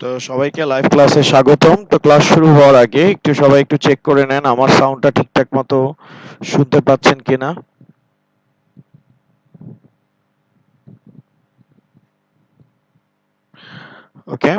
তো সবাইকে লাইভ ক্লাসে স্বাগতম। তো ক্লাস শুরু হওয়ার আগে একটু সবাই একটু চেক করে নেন আমার সাউন্ডটা ঠিকঠাক মতো শুনতে পাচ্ছেন কিনা। ওকে,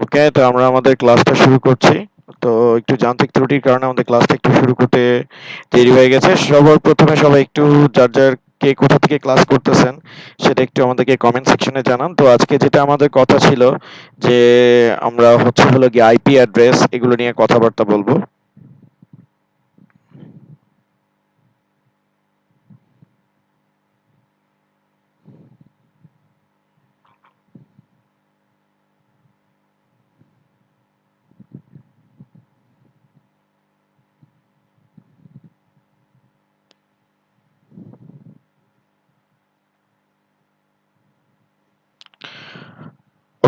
ওকে, তো আমরা আমাদের ক্লাসটা শুরু করছি। তো একটু যান্ত্রিক ত্রুটির কারণে আমাদের ক্লাসটা একটু শুরু করতে দেরি হয়ে গেছে। সবার প্রথমে সবাই একটু যার যার কে কোথা থেকে ক্লাস করতেছেন সেটা একটু আমাদেরকে কমেন্ট সেকশনে জানান। তো আজকে যেটা আমাদের কথা ছিল যে আমরা হচ্ছে হলো গিয়ে আইপি অ্যাড্রেস এগুলো নিয়ে কথাবার্তা বলবো।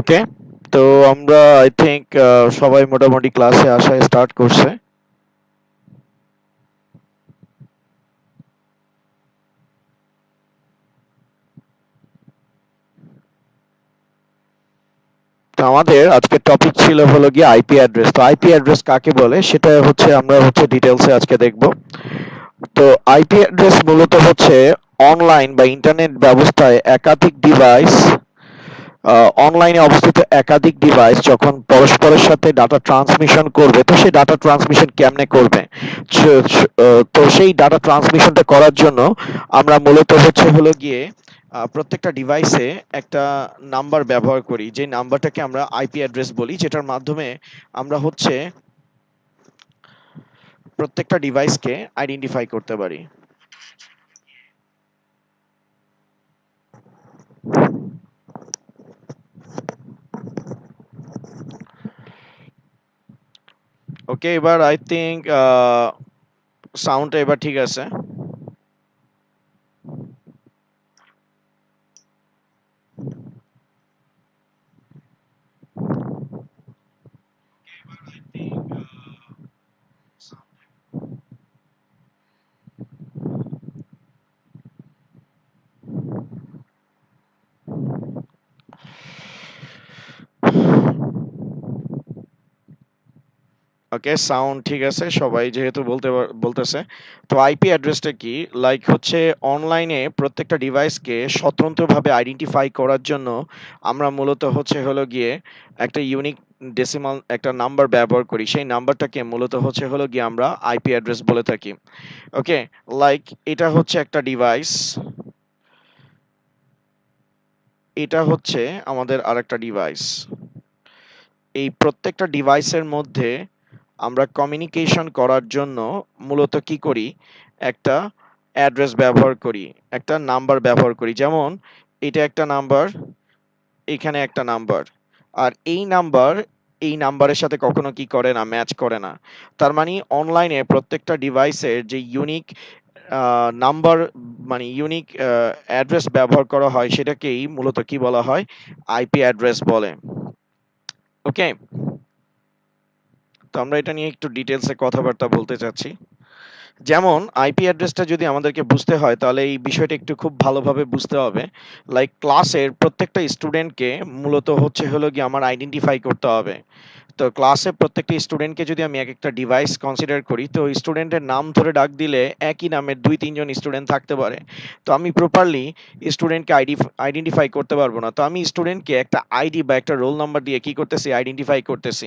ওকে, তো আমরা আই থিংক সবাই মোটামুটি ক্লাসে আসা স্টার্ট করছে। তো আমাদের আজকের টপিক ছিল হলো গিয়ে আইপি অ্যাড্রেস। তো আইপি অ্যাড্রেস কাকে বলে সেটা হচ্ছে আমরা হচ্ছে ডিটেলসে আজকে দেখব। তো আইপি অ্যাড্রেস মূলত হচ্ছে অনলাইন বা ইন্টারনেট ব্যবস্থায় একাধিক ডিভাইস, অনলাইনে অবস্থিত একাধিক ডিভাইস যখন পরস্পরের সাথে ডাটা ট্রান্সমিশন করবে, তো সেই ডাটা ট্রান্সমিশন কেমনে করবে। তো সেই ডাটা ট্রান্সমিশনটা করার জন্য আমরা মূলত হচ্ছে হলো গিয়ে প্রত্যেকটা ডিভাইসে একটা নাম্বার ব্যবহার করি, যে নাম্বারটাকে আমরা আইপি অ্যাড্রেস বলি, যেটার মাধ্যমে আমরা হচ্ছে প্রত্যেকটা ডিভাইসকে আইডেন্টিফাই করতে পারি। ওকে, এবার আই থিংক সাউন্ডটা এবার ঠিক আছে। ওকে, সাউন্ড ঠিক আছে, সবাই যেহেতু বলতেছে। তো আইপি অ্যাড্রেসটা কি, লাইক হচ্ছে অনলাইনে প্রত্যেকটা ডিভাইসকে স্বতন্ত্রভাবে আইডেন্টিফাই করার জন্য আমরা মূলত হচ্ছে হলো গিয়ে একটা ইউনিক ডেসিমাল একটা নাম্বার ব্যবহার করি। সেই নাম্বারটাকে মূলত হচ্ছে হলো গিয়ে আমরা আইপি অ্যাড্রেস বলে থাকি। ওকে, লাইক এটা হচ্ছে একটা ডিভাইস, এটা হচ্ছে আমাদের আরেকটা ডিভাইস। এই প্রত্যেকটা ডিভাইসের মধ্যে আমরা কমিউনিকেশন করার জন্য মূলত কি করি, একটা অ্যাড্রেস ব্যবহার করি, একটা নাম্বার ব্যবহার করি। যেমন এটা একটা নাম্বার, এখানে একটা নাম্বার, আর এই নাম্বারের সাথে কখনো কি করে না, ম্যাচ করে না। তার মানে অনলাইনে প্রত্যেকটা ডিভাইসের যে ইউনিক নাম্বার, মানে ইউনিক অ্যাড্রেস ব্যবহার করা হয় সেটাকেই মূলত কি বলা হয়, আইপি অ্যাড্রেস বলে। ওকে, তো আমরা এটা নিয়ে একটু ডিটেলসে কথাবার্তা বলতে চাচ্ছি। যেমন আইপি অ্যাড্রেসটা যদি আমাদেরকে বুঝতে হয় তাহলে এই বিষয়টা একটু খুব ভালোভাবে বুঝতে হবে। লাইক ক্লাসের প্রত্যেকটা স্টুডেন্টকে মূলত হচ্ছে হলো গিয়ে আমার আইডেন্টিফাই করতে হবে। তো ক্লাসে প্রত্যেকটা স্টুডেন্টকে যদি আমি এক একটা ডিভাইস কনসিডার করি, তো স্টুডেন্টের নাম ধরে ডাক দিলে একই নামের দুই তিনজন স্টুডেন্ট থাকতে পারে। তো আমি প্রপারলি স্টুডেন্টকে আইডেন্টিফাই করতে পারবো না। তো আমি স্টুডেন্টকে একটা আইডি বা একটা রোল নাম্বার দিয়ে কি করতেছি, আইডেন্টিফাই করতেছি।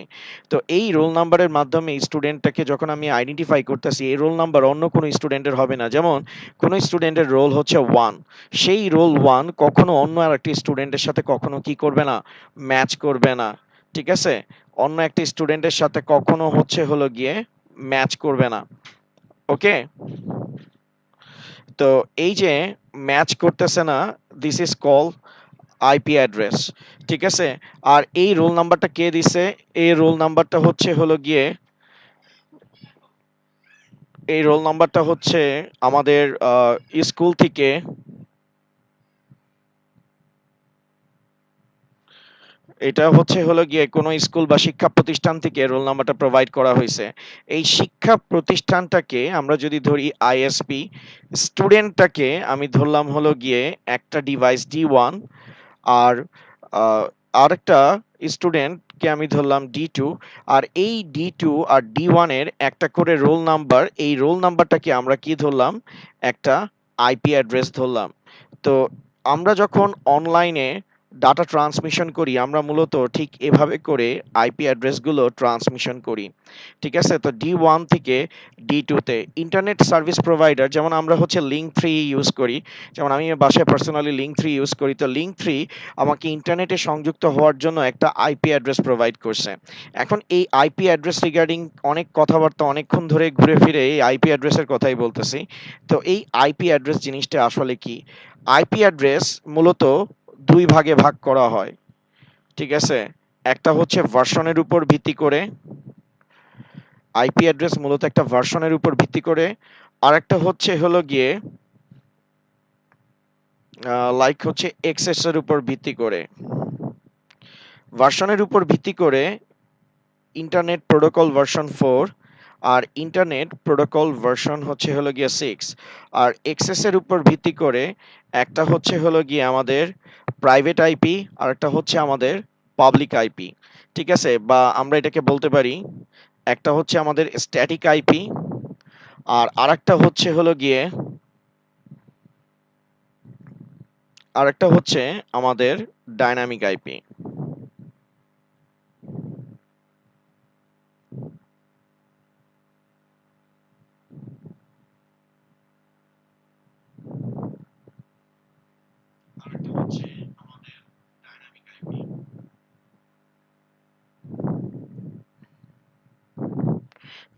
তো এই রোল নাম্বারের মাধ্যমে স্টুডেন্টটাকে যখন আমি আইডেন্টিফাই করতেছি, এই রোল নাম্বার অন্য কোনো স্টুডেন্টের হবে না। যেমন কোনো স্টুডেন্টের রোল হচ্ছে ওয়ান, সেই রোল ওয়ান কখনো অন্য আর একটি স্টুডেন্টের সাথে কখনো কি করবে না, ম্যাচ করবে না। ঠিক আছে, অন্য একটি স্টুডেন্টের সাথে কখনো হচ্ছে হলো গিয়ে ম্যাচ করবে না। ওকে, তো এই যে ম্যাচ করতেছে না, this is call IP address. ঠিক আছে, আর এই রোল নাম্বারটা কে দিছে, এই রোল নাম্বারটা হচ্ছে হলো গিয়ে এই রোল নাম্বারটা হচ্ছে আমাদের স্কুল থেকে, এটা হচ্ছে হলো গিয়ে কোনো স্কুল বা শিক্ষা প্রতিষ্ঠান থেকে রোল নাম্বারটা প্রোভাইড করা হয়েছে। এই শিক্ষা প্রতিষ্ঠানটাকে আমরা যদি ধরি আইএসপি, স্টুডেন্টটাকে আমি ধরলাম হলো গিয়ে একটা ডিভাইস D1, আর আরেকটা স্টুডেন্টকে আমি ধরলাম D2, আর এই D2 আর D1 এর একটা করে রোল নাম্বার, এই রোল নাম্বারটাকে আমরা কি ধরলাম, একটা আইপি অ্যাড্রেস ধরলাম। তো আমরা যখন অনলাইনে ডাটা ট্রান্সমিশন করি আমরা মূলত ঠিক এভাবে করে আইপি অ্যাড্রেসগুলো ট্রান্সমিশন করি। ঠিক আছে, তো D1 থেকে D2 তে ইন্টারনেট সার্ভিস প্রোভাইডার, যেমন আমরা হচ্ছে লিঙ্ক 3 ইউজ করি, যেমন আমি বাসায় পার্সোনালি লিঙ্ক 3 ইউজ করি, তো লিঙ্ক 3 আমাকে ইন্টারনেটে সংযুক্ত হওয়ার জন্য একটা আইপি অ্যাড্রেস প্রোভাইড করছে। এখন এই আইপি অ্যাড্রেস রিগার্ডিং অনেক কথাবার্তা অনেকক্ষণ ধরে ঘুরে ফিরে এই আইপি অ্যাড্রেসের কথাই বলতেছি। তো এই আইপি অ্যাড্রেস জিনিসটা আসলে কি? আইপি অ্যাড্রেস মূলত দুই ভাগে ভাগ করা হয়। ঠিক আছে, একটা হচ্ছে ভার্সনের উপর ভিত্তি করে, আইপি অ্যাড্রেস মূলত একটা ভার্সনের উপর ভিত্তি করে, আর একটা হচ্ছে হলো গিয়ে লাইক হচ্ছে এক্সএস এর উপর ভিত্তি করে। ভার্সনের উপর ভিত্তি করে ইন্টারনেট প্রোটোকল ভার্সন 4, আর ইন্টারনেট প্রোটোকল ভার্সন হচ্ছে হলো গিয়ে 6, আর এক্সএস এর উপর ভিত্তি করে একটা হচ্ছে হলো গিয়ে আমাদের প্রাইভেট আইপি, আর একটা হচ্ছে আমাদের পাবলিক আইপি। ঠিক আছে, বা আমরা এটাকে বলতে পারি একটা হচ্ছে আমাদের স্ট্যাটিক আইপি, আর আরেকটা হচ্ছে হলো গিয়ে আরেকটা হচ্ছে আমাদের ডাইনামিক আইপি।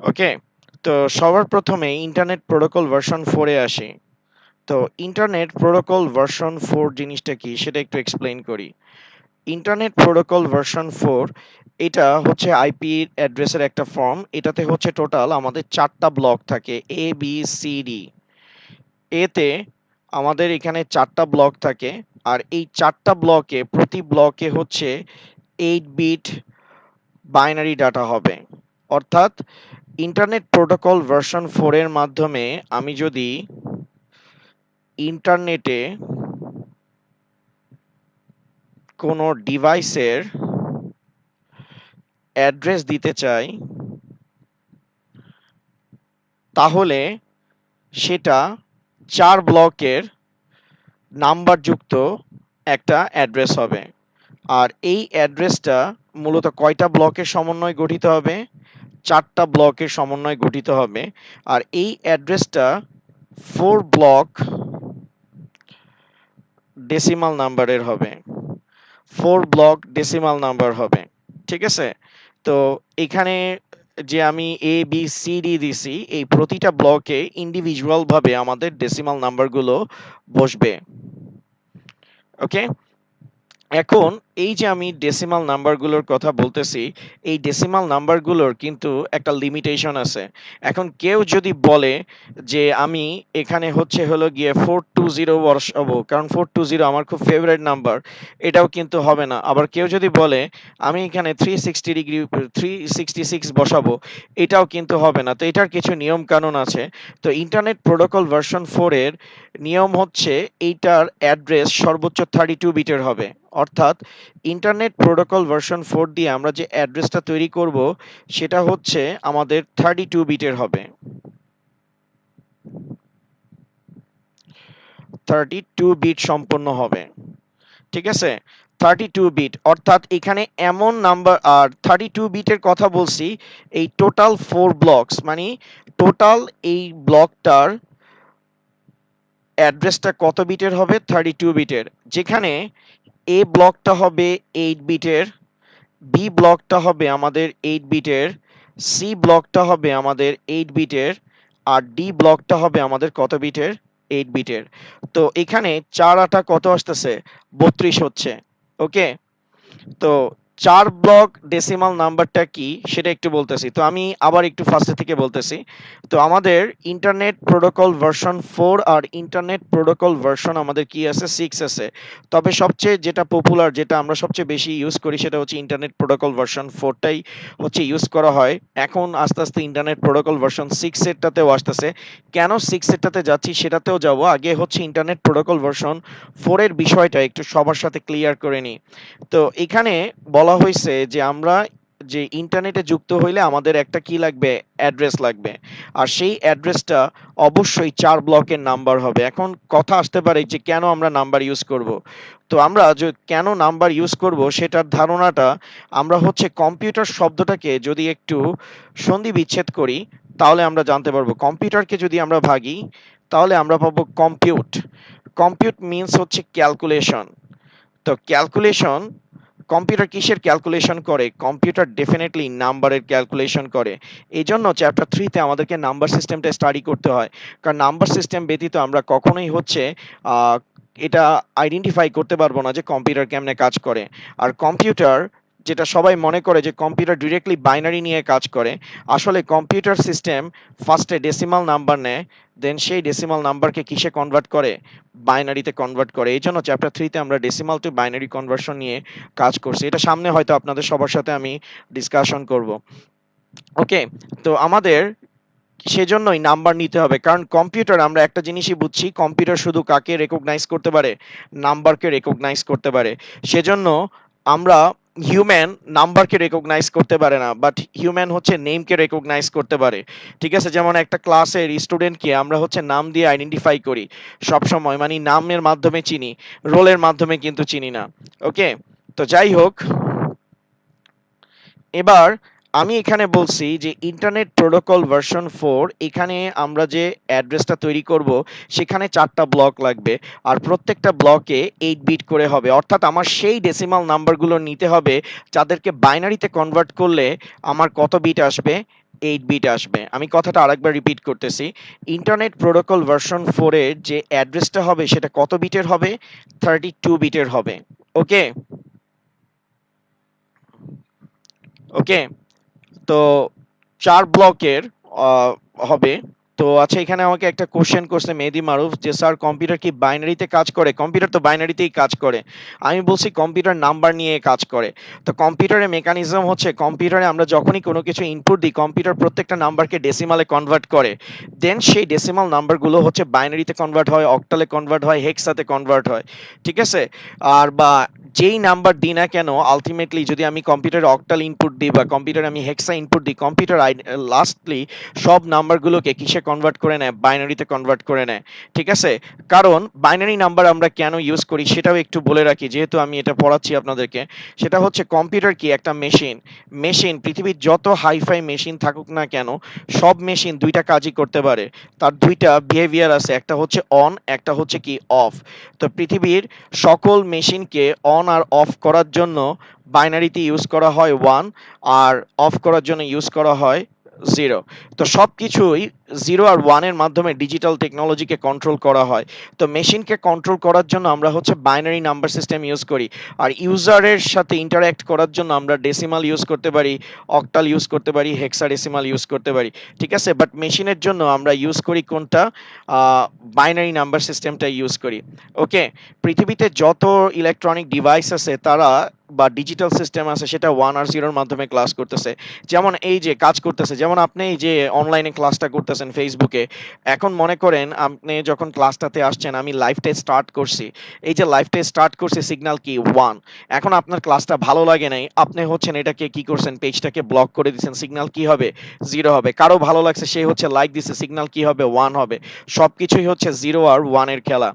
ওকে, তো সবার প্রথমে ইন্টারনেট প্রোটোকল ভার্সন 4 এ আসি। তো ইন্টারনেট প্রোটোকল ভার্সন 4 জিনিসটা কি সেটা একটু এক্সপ্লেইন করি। ইন্টারনেট প্রোটোকল ভার্সন 4 এটা হচ্ছে আইপি অ্যাড্রেসের একটা ফর্ম। এটাতে হচ্ছে টোটাল আমাদের 4টা ব্লক থাকে, এ বি সি ডি। এতে আমাদের এখানে 4টা ব্লক থাকে, আর এই 4টা ব্লকে প্রতি ব্লকে হচ্ছে 8 বিট বাইনারি ডাটা হবে। অর্থাৎ ইন্টারনেট প্রোটোকল ভার্সন 4 এর মাধ্যমে আমি যদি ইন্টারনেটে কোনো ডিভাইসের অ্যাড্রেস দিতে চাই তাহলে সেটা 4 ব্লকের নাম্বারযুক্ত একটা অ্যাড্রেস হবে। আর এই অ্যাড্রেসটা মূলত কয়টা ব্লকের সমন্বয়ে গঠিত হবে? 4টা ব্লকের সমন্বয়ে গঠিত হবে। আর এই অ্যাড্রেসটা 4 ব্লক ডেসিমাল নাম্বারের হবে। 4 ব্লক ডেসিমাল নাম্বার হবে। ঠিক আছে, তো এখানে যে আমি এ বি সি ডি দিছি, এই প্রতিটা ব্লকে ইন্ডিভিজুয়াল ভাবে আমাদের ডেসিমাল নাম্বারগুলো বসবে। ওকে, এখন এই যে আমি ডেসিমাল নাম্বারগুলোর কথা বলতেছি, এই ডেসিমাল নাম্বারগুলোর কিন্তু একটা লিমিটেশন আছে। এখন কেউ যদি বলে যে আমি এখানে হচ্ছে হলো গিয়ে 420 বসাবো কারণ 420 আমার খুব ফেভারিট নাম্বার, এটাও কিন্তু হবে না। আবার কেউ যদি বলে আমি এখানে 366 বসাবো, এটাও কিন্তু হবে না। তো এটার কিছু নিয়ম কানুন আছে। তো ইন্টারনেট প্রোটোকল ভার্সন 4 এর নিয়ম হচ্ছে এইটার অ্যাড্রেস সর্বোচ্চ 32 বিটের হবে। অর্থাৎ ইন্টারনেট প্রোটোকল ভার্সন 4 দিয়ে আমরা যে অ্যাড্রেসটা তৈরি করব সেটা হচ্ছে আমাদের 32 বিটের হবে। 32 বিট সম্পন্ন হবে। ঠিক আছে, 32 বিট অর্থাৎ এখানে এমন নাম্বার, আর 32 বিটের কথা বলছি, এই টোটাল 4 ব্লকস মানে টোটাল এই ব্লকটার অ্যাড্রেসটা কত বিটের হবে? 32 বিটের, যেখানে এ ব্লকটা হবে 8 বিটের, বি ব্লকটা হবে আমাদের 8 বিটের, সি ব্লকটা হবে আমাদের 8 বিটের, আর ডি ব্লকটা হবে আমাদের কত বিটের? 8 বিটের। তো এখানে 4 8 কত আসতেছে? 32 হচ্ছে। ওকে, তো চার ব্লক ডেসিমাল নাম্বারটা কি সেটা একটু বলতেছি। তো আমি আবার একটু ফার্স্টে থেকে বলতেছি। তো আমাদের ইন্টারনেট প্রোটোকল ভার্সন 4 আর ইন্টারনেট প্রোটোকল ভার্সন আমাদের কি আছে 6 আছে। তবে সবচেয়ে যেটা পপুলার, যেটা আমরা সবচেয়ে বেশি ইউজ করি সেটা হচ্ছে ইন্টারনেট প্রোটোকল ভার্সন 4টাই হচ্ছে ইউজ করা হয়। এখন আস্তে আস্তে ইন্টারনেট প্রোটোকল ভার্সন 6 এরটাতেও আসতেছে। কেন 6 এরটাতে যাচ্ছি সেটাতেও যাব। আগে হচ্ছে ইন্টারনেট প্রোটোকল ভার্সন 4 এর বিষয়টা একটু সবার সাথে ক্লিয়ার করে নিই। তো এখানে বলা হয়েছে যে আমরা যে ইন্টারনেটে যুক্ত হইলে আমাদের একটা কি লাগবে, অ্যাড্রেস লাগবে। আর সেই অ্যাড্রেসটা অবশ্যই 4 ব্লকের নাম্বার হবে। এখন কথা আসতে পারে যে কেন আমরা নাম্বার ইউজ করব। তো আমরা যে কেন নাম্বার ইউজ করব সেটার ধারণাটা আমরা হচ্ছে কম্পিউটার শব্দটাকে যদি একটু সন্ধি বিচ্ছেদ করি তাহলে আমরা জানতে পারবো। কম্পিউটারকে যদি আমরা ভাগি তাহলে আমরা পাবো কম্পিউট। কম্পিউট মিন্স হচ্ছে ক্যালকুলেশন। তো ক্যালকুলেশন, কম্পিউটার কিসের ক্যালকুলেশন করে? কম্পিউটার ডেফিনেটলি নাম্বারের ক্যালকুলেশন করে। এই জন্য চ্যাপ্টার 3 তে আমাদেরকে নাম্বার সিস্টেমটা স্টাডি করতে হয়। কারণ নাম্বার সিস্টেম ব্যতীত আমরা কখনোই হচ্ছে আহ, এটা আইডেন্টিফাই করতে পারবো না যে কম্পিউটার কেমনে কাজ করে। আর কম্পিউটার, যেটা সবাই মনে করে যে কম্পিউটার ডিরেক্টলি বাইনারি নিয়ে কাজ করে, আসলে কম্পিউটার সিস্টেম ফার্স্টে ডেসিমাল নাম্বার নেয়, দেন সেই ডেসিমাল নাম্বারকে কিসে কনভার্ট করে? বাইনারিতে কনভার্ট করে। এই জন্য চ্যাপ্টার 3 তে আমরা ডেসিমাল টু বাইনারি কনভার্সন নিয়ে কাজ করছি। এটা সামনে হয়তো আপনাদের সবার সাথে আমি ডিসকাশন করব। ওকে, তো আমাদের সেজন্যই নাম্বার নিতে হবে। কারণ কম্পিউটার, আমরা একটা জিনিসই বুঝছি, কম্পিউটার শুধু কাকে রেকগনাইজ করতে পারে? নাম্বারকে রেকগনাইজ করতে পারে। সেজন্য আমরা হিউম্যান নাম্বারকে রেকগনাইজ করতে পারে না, বাট হিউম্যান হচ্ছে নেমকে রেকগনাইজ করতে পারে। ঠিক আছে, যেমন একটা ক্লাসের স্টুডেন্টকে আমরা হচ্ছে নাম দিয়ে আইডেন্টিফাই করি সব সময়, মানে নামের মাধ্যমে চিনি, রোলের মাধ্যমে কিন্তু চিনি না। ওকে, তো যাই হোক, এবার আমি এখানে বলছি যে ইন্টারনেট প্রোটোকল ভার্সন 4, এখানে আমরা যে অ্যাড্রেসটা তৈরি করব সেখানে 4টা ব্লক লাগবে। আর প্রত্যেকটা ব্লকে 8 বিট করে হবে। অর্থাৎ আমার সেই ডেসিমাল নাম্বারগুলো নিতে হবে যাদেরকে বাইনারিতে কনভার্ট করলে আমার কত বিট আসবে? 8 বিট আসবে। আমি কথাটা আরেকবার রিপিট করতেছি। ইন্টারনেট প্রোটোকল ভার্সন 4 এর যে অ্যাড্রেসটা হবে সেটা কত বিটের হবে? 32 বিটের হবে। ওকে, ওকে, তো 4 ব্লকের হবে। তো আচ্ছা, এখানে আমাকে একটা কোশ্চেন করছে মেহেদী মারুফ যে স্যার কম্পিউটার কি বাইনারিতে কাজ করে? কম্পিউটার তো বাইনারিতেই কাজ করে। আমি বলছি কম্পিউটার নাম্বার নিয়ে কাজ করে। তো কম্পিউটারের মেকানিজম হচ্ছে, কম্পিউটারে আমরা যখনই কোনো কিছু ইনপুট দিই কম্পিউটার প্রত্যেকটা নাম্বারকে ডেসিমালে কনভার্ট করে। দেন সেই ডেসিমাল নাম্বারগুলো হচ্ছে বাইনারিতে কনভার্ট হয়, অক্টালে কনভার্ট হয়, হেক্সাতে কনভার্ট হয়। ঠিক আছে, আর বা যেই নাম্বার দিই না কেন, আলটিমেটলি যদি আমি কম্পিউটারে অক্টাল ইনপুট দিই বা কম্পিউটারে আমি হেক্সা ইনপুট দিই, কম্পিউটার লাস্টলি সব নাম্বারগুলোকে কিসে কনভার্ট করে নেয়? বাইনারিতে কনভার্ট করে নেয়। ঠিক আছে, কারণ বাইনারি নাম্বার আমরা কেন ইউজ করি সেটাও একটু বলে রাখি, যেহেতু আমি এটা পড়াচ্ছি আপনাদেরকে। সেটা হচ্ছে কম্পিউটার কি একটা মেশিন। মেশিন, পৃথিবীর যত হাইফাই মেশিন থাকুক না কেন, সব মেশিন দুইটা কাজই করতে পারে। তার দুইটা বিহেভিয়ার আছে, একটা হচ্ছে অন, একটা হচ্ছে কি অফ। তো পৃথিবীর সকল মেশিনকে অন আর অফ করার জন্য বাইনারিতে ইউজ করা হয় 1, আর অফ করার জন্য ইউজ করা হয় 0। তো সবকিছুই 0 আর 1 এর মাধ্যমে ডিজিটাল টেকনোলজিকে কন্ট্রোল করা হয়। তো মেশিনকে কন্ট্রোল করার জন্য আমরা হচ্ছে বাইনারি নাম্বার সিস্টেম ইউজ করি। আর ইউজারের সাথে ইন্টারঅ্যাক্ট করার জন্য আমরা ডেসিমাল ইউজ করতে পারি, অক্টাল ইউজ করতে পারি, হেক্সাডেসিমাল ইউজ করতে পারি। ঠিক আছে, বাট মেশিনের জন্য আমরা ইউজ করি কোনটা? বাইনারি নাম্বার সিস্টেমটা ইউজ করি। ওকে, পৃথিবীতে যত ইলেকট্রনিক ডিভাইস আছে তারা বা ডিজিটাল সিস্টেম আছে সেটা 1 আর 0 এর মাধ্যমে ক্লাস করতেছে। যেমন এই যে কাজ করতেছে, যেমন আপনি এই যে অনলাইনে ক্লাসটা করতেছেন ফেসবুকে। এখন মনে করেন আপনি যখন ক্লাসটাতে আসছেন, আমি লাইভটা স্টার্ট করছি। এই যে লাইভটা স্টার্ট করছি, সিগন্যাল কি 1। এখন আপনার ক্লাসটা ভালো লাগে নাই, আপনি হচ্ছেন এটাকে কি করছেন, পেজটাকে ব্লক করে দিয়েছেন, সিগন্যাল কি হবে? 0 হবে। কারো ভালো লাগছে, সে হচ্ছে লাইক দিছে, সিগন্যাল কি হবে? 1 হবে। সবকিছুই হচ্ছে 0 আর 1 এর খেলা।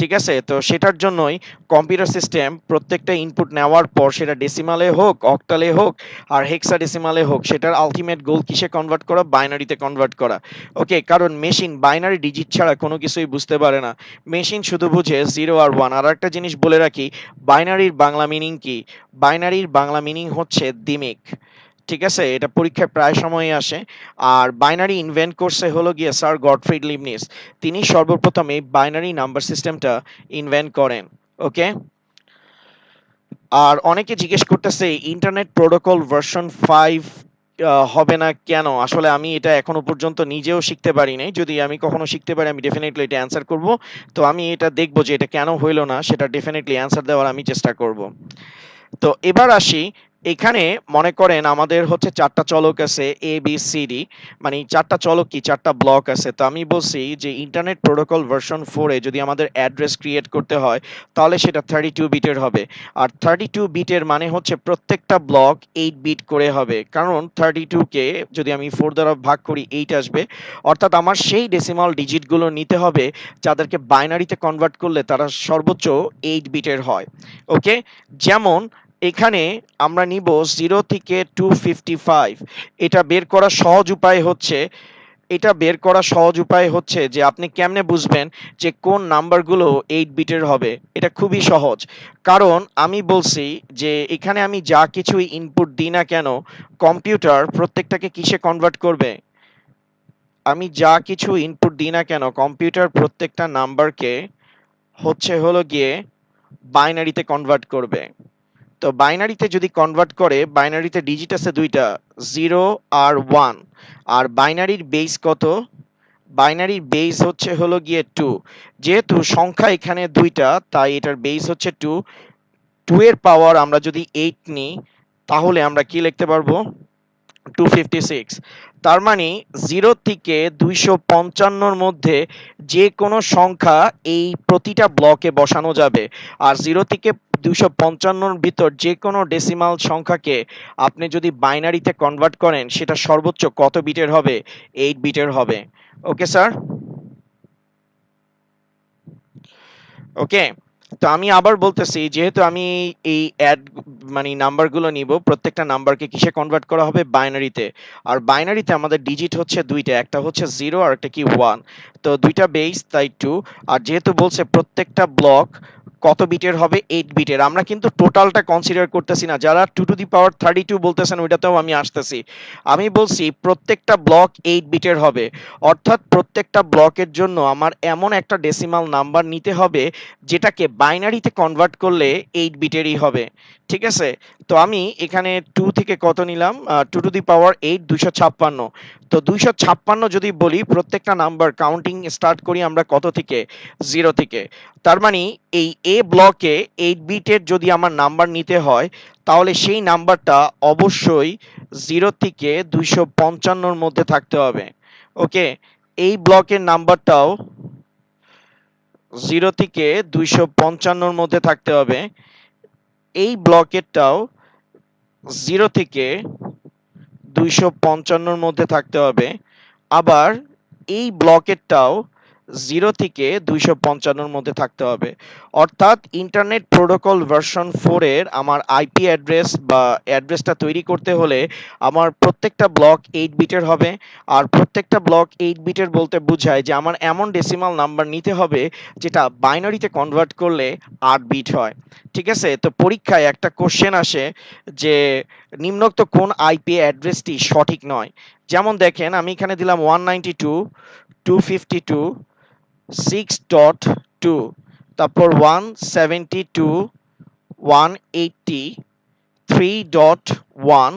ঠিক আছে, তো সেটার জন্যই কম্পিউটার সিস্টেম প্রত্যেকটা ইনপুট নেওয়ার পর সেটা ডেসিমালে হোক, অক্টালে হোক আর হেক্সাডেসিমালে হোক, সেটার আলটিমেট গোল কিসে কনভার্ট করা? বাইনারিতে কনভার্ট করা। ওকে, কারণ মেশিন বাইনারি ডিজিট ছাড়া কোনো কিছুই বুঝতে পারে না। মেশিন শুধু বুঝে 0 আর 1। আর একটা জিনিস বলে রাখি, বাইনারির বাংলা মিনিং কি? বাইনারির বাংলা মিনিং হচ্ছে দ্বিমিক। ঠিক আছে, এটা পরীক্ষায় প্রায় সময়ই আসে। আর বাইনারি ইনভেন্ট করছে হলো গিয়ে স্যার গডফ্রিড লিবনিজ। তিনি সর্বপ্রথম এই বাইনারি নাম্বার সিস্টেমটা ইনভেন্ট করেন। ওকে, আর অনেকে জিজ্ঞেস করতেছে ইন্টারনেট প্রোটোকল ভার্সন 5 হবে না কেন? আসলে আমি এটা এখনো পর্যন্ত নিজেও শিখতে পারি নাই। যদি আমি কখনো শিখতে পারি আমি ডেফিনিটলি এটা অ্যান্সার করব। তো আমি এটা দেখব যে এটা কেন হইল না সেটা ডেফিনিটলি অ্যান্সার দেওয়ার আমি চেষ্টা করব। তো এবার আসি, এখানে মনে করেন আমাদের হচ্ছে ৪ টা চলক আছে ABCD, মানে ৪ টা চলক কি ৪ টা ব্লক আছে। তো আমি বলছি যে ইন্টারনেট প্রোটোকল ভার্সন 4 এ যদি আমাদের অ্যাড্রেস ক্রিয়েট করতে হয় তাহলে সেটা 32 বিটের হবে। আর 32 বিটের মানে হচ্ছে প্রত্যেকটা ব্লক 8 বিট করে হবে। কারণ 32 কে যদি আমি 4 দ্বারা ভাগ করি 8 আসবে। অর্থাৎ আমার সেই ডেসিমাল ডিজিটগুলো নিতে হবে যাদেরকে বাইনারিতে কনভার্ট করলে তারা সর্বোচ্চ 8 বিটের হয়। ওকে? যেমন এখানে আমরা নিব 0 থেকে 255। এটা বের করার সহজ উপায় হচ্ছে যে আপনি কেমনে বুঝবেন যে কোন নাম্বারগুলো 8 বিটের হবে। এটা খুবই সহজ। কারণ আমি বলছি যে এখানে আমি যা কিছুই ইনপুট দিই না কেন কম্পিউটার প্রত্যেকটাকে কিসে কনভার্ট করবে? আমি যা কিছু ইনপুট দিই না কেন কম্পিউটার প্রত্যেকটা নাম্বারকে হলো গিয়ে বাইনারিতে কনভার্ট করবে। তো বাইনারিতে যদি কনভার্ট করে, বাইনারিতে ডিজিট আছে ২ টা, 0 আর 1। আর বাইনারির বেস কত? বাইনারির বেস হলো গিয়ে 2। যেহেতু সংখ্যা এখানে ২ টা তাই এটার বেস হচ্ছে 2। 2 এর পাওয়ার আমরা যদি 8 নিই তাহলে আমরা কি লিখতে পারবো? 256। তার মানে 0 থেকে 255 র মধ্যে যে কোনো সংখ্যা এই প্রতিটা ব্লকে বসানো যাবে। আর 0 থেকে 255 র ভিতর যে কোনো ডেসিমাল সংখ্যাকে আপনি যদি বাইনারিতে কনভার্ট করেন সেটা সর্বোচ্চ কত বিটের হবে? 8 বিটের হবে। Okay sir? ওকে? তো আমি আবার বলতেছি যেহেতু আমি এই অ্যাড মানে নাম্বারগুলো নিব প্রত্যেকটা নাম্বারকে কিসে কনভার্ট করা হবে? বাইনারিতে। আর বাইনারিতে আমাদের ডিজিট হচ্ছে ২ টা, একটা হচ্ছে 0 আর একটা কি 1। তো ২ টা বেস তাই 2। আর যেহেতু বলছে প্রত্যেকটা ব্লক কত বিটের হবে? 8 বিটের। আমরা কিন্তু টোটালটা কনসিডার করতেছি না। যারা 2 টু দি পাওয়ার 32 বলতেছেন ওইটাতেও আমি আসতেছি। আমি বলছি প্রত্যেকটা ব্লক 8 বিটের হবে। অর্থাৎ প্রত্যেকটা ব্লকের জন্য আমার এমন একটা ডেসিমাল নাম্বার নিতে হবে যেটাকে বাইনারিতে কনভার্ট করলে 8 বিটেরই হবে। ঠিক আছে? তো আমি এখানে 2 থেকে কত নিলাম? 2 টু দি পাওয়ার 8 256। তো 256 যদি বলি প্রত্যেকটা নাম্বার কাউন্টিং স্টার্ট করি আমরা কত থেকে? 0 থেকে। তার মানে এই A ব্লকে 8 বিটের যদি আমার নাম্বার নিতে হয় তাহলে সেই নাম্বারটা অবশ্যই 0 থেকে 255 র মধ্যে থাকতে হবে। ওকে? এই ব্লকের নাম্বারটাও 0 থেকে 255 র মধ্যে থাকতে হবে। এই ব্লকেরটাও 0 থেকে 255 র মধ্যে থাকতে হবে। আবার এই ব্লকেরটাও 0 থেকে 255 র মধ্যে থাকতে হবে। অর্থাৎ ইন্টারনেট প্রোটোকল ভার্সন 4 এর আমার আইপি অ্যাড্রেস বা অ্যাড্রেসটা তৈরি করতে হলে আমার প্রত্যেকটা ব্লক 8 বিটের হবে। আর প্রত্যেকটা ব্লক 8 বিটের বলতে বোঝায় যে আমার এমন ডেসিমাল নাম্বার নিতে হবে যেটা বাইনারিতে কনভার্ট করলে 8 বিট হয়। ঠিক আছে? তো পরীক্ষায় একটা কোশ্চেন আসে যে নিম্নোক্ত কোন আইপি অ্যাড্রেসটি সঠিক নয়? যেমন দেখেন আমি এখানে দিলাম 192.252.6.2, তারপর 172.180.3.1,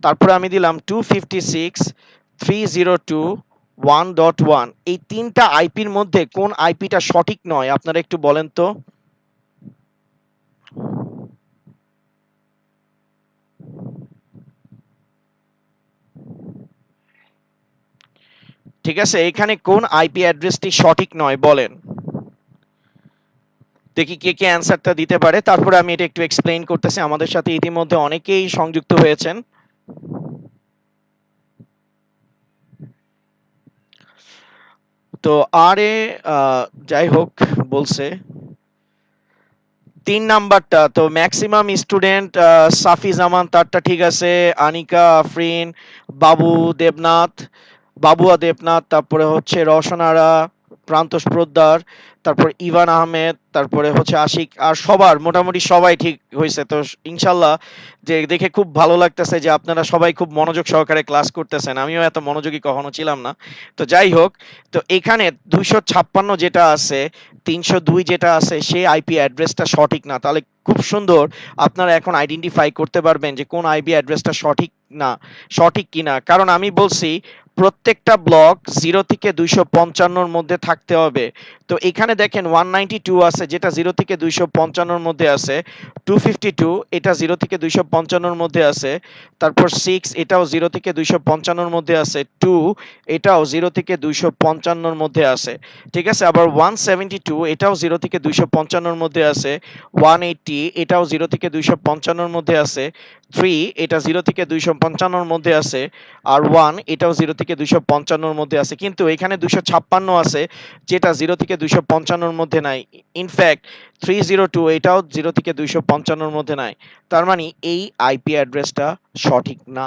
তারপরে আমি দিলাম 256.302.1.1। এই তিনটা আইপির মধ্যে কোন আইপিটা সঠিক নয় আপনারা একটু বলেন তো? ঠিক আছে, এখানে কোন আইপি অ্যাড্রেসটি সঠিক নয় বলেন? দেখি কে কে অ্যান্সারটা দিতে পারে, তারপরে আমি এটা একটু এক্সপ্লেইন করতেছি। আমাদের সাথে ইতিমধ্যে অনেকেই সংযুক্ত হয়েছেন। তো আর এ যাই হোক বলছে ৩ নাম্বারটা তো ম্যাক্সিমাম স্টুডেন্ট সাফি জামান তারটা ঠিক আছে, আনিকা আফরিন, বাবু দেবনাথ, বাবুয়া দেবনাথ, তারপরে হচ্ছে রওশন আরা, প্রান্তোষ পোদ্দার, তারপর ইভান আহমেদ, তারপরে হচ্ছে আশিক, আর সবার মোটামুটি সবাই ঠিক হয়েছে। তো ইনশাল্লাহ যে দেখে খুব ভালো লাগতেছে যে আপনারা সবাই খুব মনোযোগ সহকারে ক্লাস করতেছেন। আমিও এত মনোযোগী কখনো ছিলাম না। তো যাই হোক, তো এখানে 256 যেটা আছে, 302 যেটা আছে, সেই আইপি অ্যাড্রেসটা সঠিক না। তাহলে খুব সুন্দর আপনারা এখন আইডেন্টিফাই করতে পারবেন যে কোন আইপি অ্যাড্রেসটা সঠিক না, সঠিক কিনা। কারণ আমি বলছি প্রত্যেকটা ব্লক 0 থেকে 255 মধ্যে থাকতে হবে। তো এখানে দেখেন 192 আছে, যেটা 0 থেকে 255 মধ্যে আছে। 252 এটা 0 থেকে 255 মধ্যে আছে। তারপর 6 এটাও 0 থেকে 255 মধ্যে আছে। 2 এটাও 0 থেকে 255 মধ্যে আছে। ঠিক আছে, আবার 172 এটাও 0 থেকে 255 মধ্যে আছে। 180 এটাও 0 থেকে 255 মধ্যে আছে। 3 এটা 0 থেকে 255 মধ্যে আছে। আর 1 এটাও 0 থেকে 255 মধ্যে আছে। কিন্তু এখানে 256 আছে, যেটা 0 থেকে 255 মধ্যে নাই। ইনফ্যাক্ট 302 এটাও 0 থেকে 255 মধ্যে নাই। তার মানে এই আইপি অ্যাড্রেসটা সঠিক না।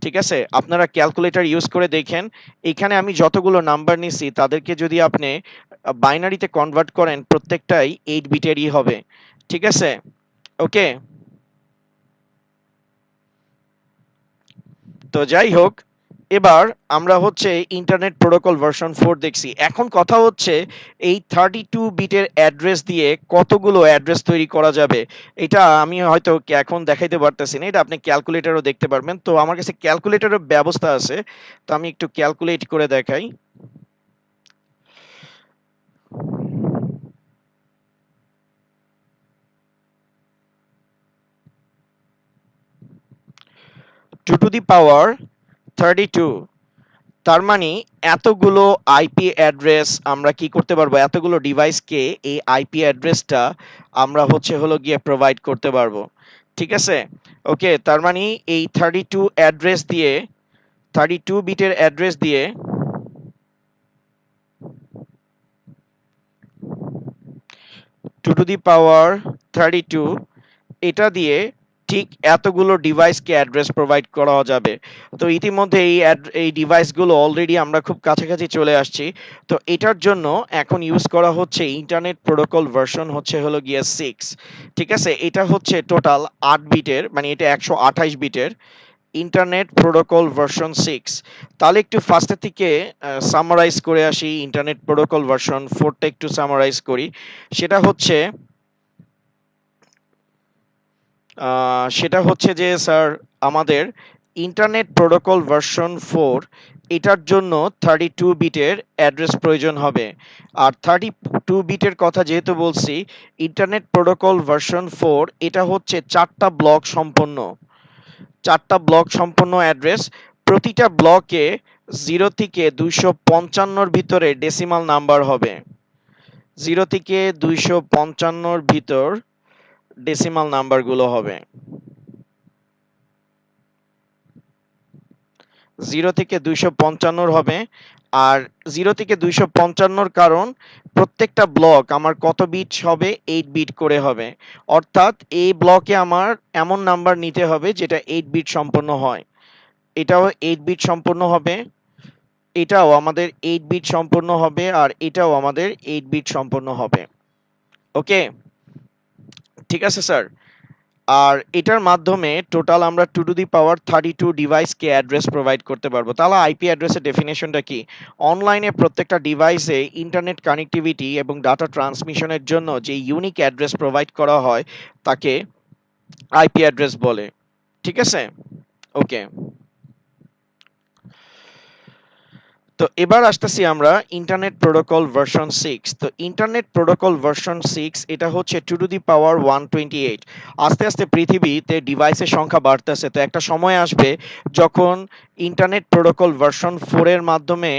ঠিক আছে, আপনারা ক্যালকুলেটর ইউজ করে দেখেন। এখানে আমি যতগুলো নাম্বার নিছি তাদেরকে যদি আপনি বাইনারিতে কনভার্ট করেন, প্রত্যেকটাই 8 বিটেরই হবে। ঠিক আছে, ওকে। তো যাই হোক, এবার আমরা হচ্ছে ইন্টারনেট প্রোটোকল ভার্সন 4 দেখছি। এখন কথা হচ্ছে এই 32 বিটের অ্যাড্রেস দিয়ে কতগুলো অ্যাড্রেস তৈরি করা যাবে। এটা আমি হয়তো এখন দেখাইতে পারতেছি না, এটা আপনি ক্যালকুলেটরও দেখতে পারবেন। তো আমার কাছে ক্যালকুলেটরের ব্যবস্থা আছে, তো আমি একটু ক্যালকুলেট করে দেখাই। 2 টু দি পাওয়ার 32, তার মানে এতগুলো আইপি অ্যাড্রেস আমরা কি করতে পারবো, এতগুলো ডিভাইসকে এই আইপি অ্যাড্রেসটা আমরা হচ্ছে হলো গিয়ে প্রোভাইড করতে পারবো। ঠিক আছে, ওকে। তার মানে এই 32 অ্যাড্রেস দিয়ে, 32 বিটের অ্যাড্রেস দিয়ে 2 টু দি পাওয়ার 32, এটা দিয়ে ঠিক এতগুলো ডিভাইসকে অ্যাড্রেস প্রোভাইড করা যাবে। তো ইতিমধ্যে এই ডিভাইসগুলো অলরেডি আমরা খুব কাছাকাছি চলে আসছি। তো এটার জন্য এখন ইউজ করা হচ্ছে ইন্টারনেট প্রোটোকল ভার্সন হচ্ছে হলো গিয়ে 6। ঠিক আছে, এটা হচ্ছে টোটাল 8 বিটের, মানে এটা 128 বিটের ইন্টারনেট প্রোটোকল ভার্সন 6। তাহলে একটু ফার্স্টের থেকে সামারাইজ করে আসি। ইন্টারনেট প্রোটোকল ভার্সন 4টা একটু সামারাইজ করি। সেটা হচ্ছে সেটা হচ্ছে যে স্যার, আমাদের ইন্টারনেট প্রোটোকল ভার্সন 4, এটার জন্য 32 বিটের অ্যাড্রেস প্রয়োজন হবে। আর 32 বিটের কথা যেহেতু বলছি, ইন্টারনেট প্রোটোকল ভার্সন 4 এটা হচ্ছে 4টা ব্লক সম্পন্ন, 4টা ব্লক সম্পন্ন অ্যাড্রেস। প্রতিটা ব্লকে 0 থেকে 255 ভিতরে ডেসিমাল নাম্বার হবে। 0 থেকে 255 ভিতর ডেসিমাল নাম্বারগুলো হবে। 0 থেকে 255 হবে। আর 0 থেকে 255 কারণ প্রত্যেকটা ব্লক আমার কত বিট হবে, 8 বিট করে হবে। অর্থাৎ এই ব্লকে আমার এমন নাম্বার নিতে হবে যেটা 8 বিট সম্পন্ন হয়। এটাও 8 বিট সম্পন্ন হবে, এটাও আমাদের 8 বিট সম্পন্ন হবে, আর এটাও আমাদের 8 বিট সম্পন্ন হবে। ওকে, ঠিক আছে স্যার। আর এটার মাধ্যমে টোটাল আমরা 2 টু দি পাওয়ার 32 ডিভাইসকে অ্যাড্রেস প্রোভাইড করতে পারবো। তাহলে আইপি অ্যাড্রেসের ডেফিনেশনটা কি? অনলাইনে প্রত্যেকটা ডিভাইসে ইন্টারনেট কানেক্টিভিটি এবং ডাটা ট্রান্সমিশনের জন্য যে ইউনিক অ্যাড্রেস প্রোভাইড করা হয় তাকে আইপি অ্যাড্রেস বলে। ঠিক আছে, ওকে। তো এবার আসতেছি আমরা ইন্টারনেট প্রোটোকল ভার্সন 6। তো ইন্টারনেট প্রোটোকল ভার্সন 6 এটা হচ্ছে 2 টু দি পাওয়ার 128। আস্তে আস্তে পৃথিবীতে ডিভাইসের সংখ্যা বাড়তেছে। তো একটা সময় আসবে যখন ইন্টারনেট প্রোটোকল ভার্সন 4 এর মাধ্যমে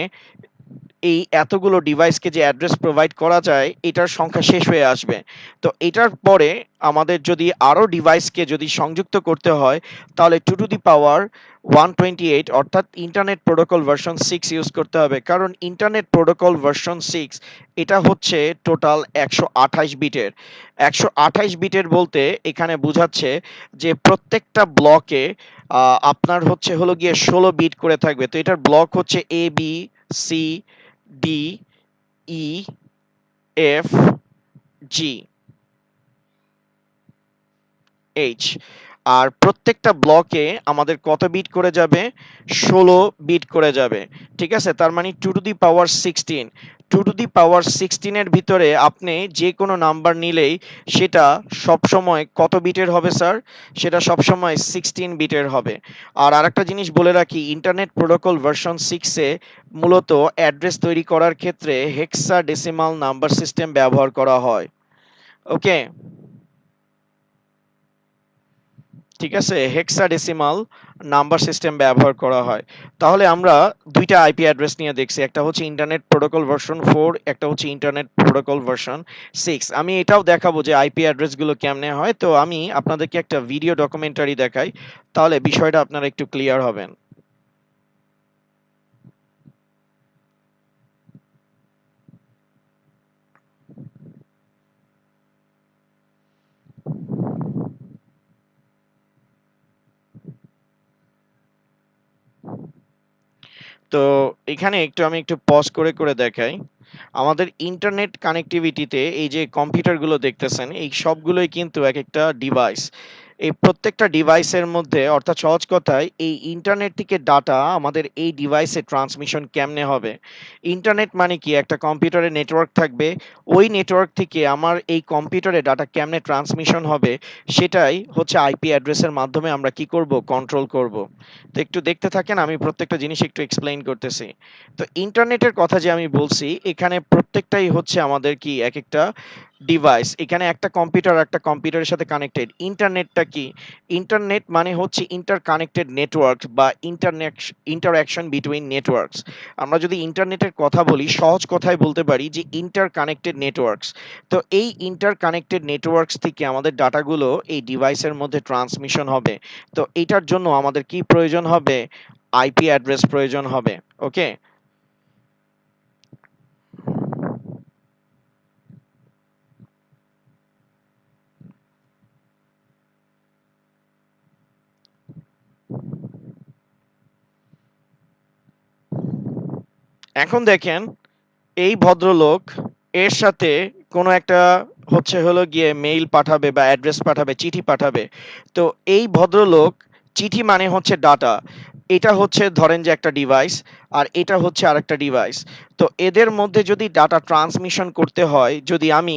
এই এতগুলো ডিভাইসকে যে অ্যাড্রেস প্রোভাইড করা যায় এটার সংখ্যা শেষ হয়ে আসবে। তো এটার পরে আমাদের যদি আরো ডিভাইসকে যদি সংযুক্ত করতে হয়, তাহলে 2 টু দি পাওয়ার 128 অর্থাৎ ইন্টারনেট প্রোটোকল ভার্সন 6 ইউজ করতে হবে। কারণ ইন্টারনেট প্রোটোকল ভার্সন 6 এটা হচ্ছে টোটাল 128 বিটের। 128 বিটের বলতে এখানে বোঝাচ্ছে যে প্রত্যেকটা ব্লকে আপনার হচ্ছে হলো গিয়ে 16 বিট করে থাকবে। তো এটার ব্লক হচ্ছে A B C D E F G H. আর প্রত্যেকটা ব্লকে আমাদের কত বিট করে যাবে? 16 বিট করে যাবে। ঠিক আছে? তার মানে 2 to the power 16। 2 to the পাওয়ার 16 এর ভিতরে আপনি যে কোনো নাম্বার নিলেই সেটা সবসময় কত বিটের হবে স্যার? সেটা সবসময় 16 বিটের হবে। আর আরেকটা জিনিস বলে রাখি, ইন্টারনেট প্রোটোকল ভার্সন 6 এ মূলত অ্যাড্রেস তৈরি করার ক্ষেত্রে হেক্সাডেসিমাল নাম্বার সিস্টেম ব্যবহার করা হয়। ওকে? ঠিক আছে, হেক্সাডেসিমাল নাম্বার সিস্টেম ব্যবহার করা হয়। তাহলে আমরা দুইটা আইপি অ্যাড্রেস নিয়ে দেখছি, একটা হচ্ছে ইন্টারনেট প্রোটোকল ভার্সন 4, একটা হচ্ছে ইন্টারনেট প্রোটোকল ভার্সন 6। আমি এটাও দেখাবো যে আইপি অ্যাড্রেসগুলো কেমনে হয়। তো আমি আপনাদেরকে একটা ভিডিও ডকুমেন্টারি দেখাই, তাহলে বিষয়টা আপনারা একটু ক্লিয়ার হবেন। তো এখানে আমি একটু পজ করে করে দেখাই। আমাদের ইন্টারনেট কানেক্টিভিটিতে এই যে কম্পিউটারগুলো দেখতেছেন, এই সবগুলোই কিন্তু এক একটা ডিভাইস। এই প্রত্যেকটা ডিভাইসের মধ্যে, অর্থাৎ সহজ কথায়, এই ইন্টারনেট থেকে ডাটা আমাদের এই ডিভাইসে ট্রান্সমিশন কেমনে হবে? ইন্টারনেট মানে কি? একটা কম্পিউটারে নেটওয়ার্ক থাকবে, ওই নেটওয়ার্ক থেকে আমার এই কম্পিউটারে ডাটা কেমনে ট্রান্সমিশন হবে, সেটাই হচ্ছে আইপি অ্যাড্রেসের মাধ্যমে আমরা কি করব? কন্ট্রোল করব। তো একটু দেখতে থাকেন, আমি প্রত্যেকটা জিনিস একটু এক্সপ্লেইন করতেছি। তো ইন্টারনেটের কথা যে আমি বলছি, এখানে প্রত্যেকটাই হচ্ছে আমাদের কি এক একটা ডিভাইস। এখানে একটা কম্পিউটার একটা কম্পিউটারের সাথে কানেক্টেড। ইন্টারনেটটা কি? ইন্টারনেট মানে হচ্ছে ইন্টার কানেক্টেড নেটওয়ার্ক বা ইন্টারঅ্যাকশন বিটুইন নেটওয়ার্কস। আমরা যদি ইন্টারনেটের কথা বলি, সহজ কথায় বলতে পারি যে ইন্টার কানেক্টেড নেটওয়ার্কস। তো এই ইন্টার কানেক্টেড নেটওয়ার্কস থেকে আমাদের ডাটাগুলো এই ডিভাইসের মধ্যে ট্রান্সমিশন হবে। তো এটার জন্য আমাদের কি প্রয়োজন হবে? আইপি অ্যাড্রেস প্রয়োজন হবে। ওকে? এখন দেখেন, এই ভদ্রলোক এর সাথে কোনো একটা হলো গিয়ে মেইল পাঠাবে বা অ্যাড্রেস পাঠাবে, চিঠি পাঠাবে। তো এই ভদ্রলোক, চিঠি মানে হচ্ছে ডাটা। এটা হচ্ছে ধরেন যে একটা ডিভাইস, আর এটা হচ্ছে আরেকটা ডিভাইস। তো এদের মধ্যে যদি ডাটা ট্রান্সমিশন করতে হয়, যদি আমি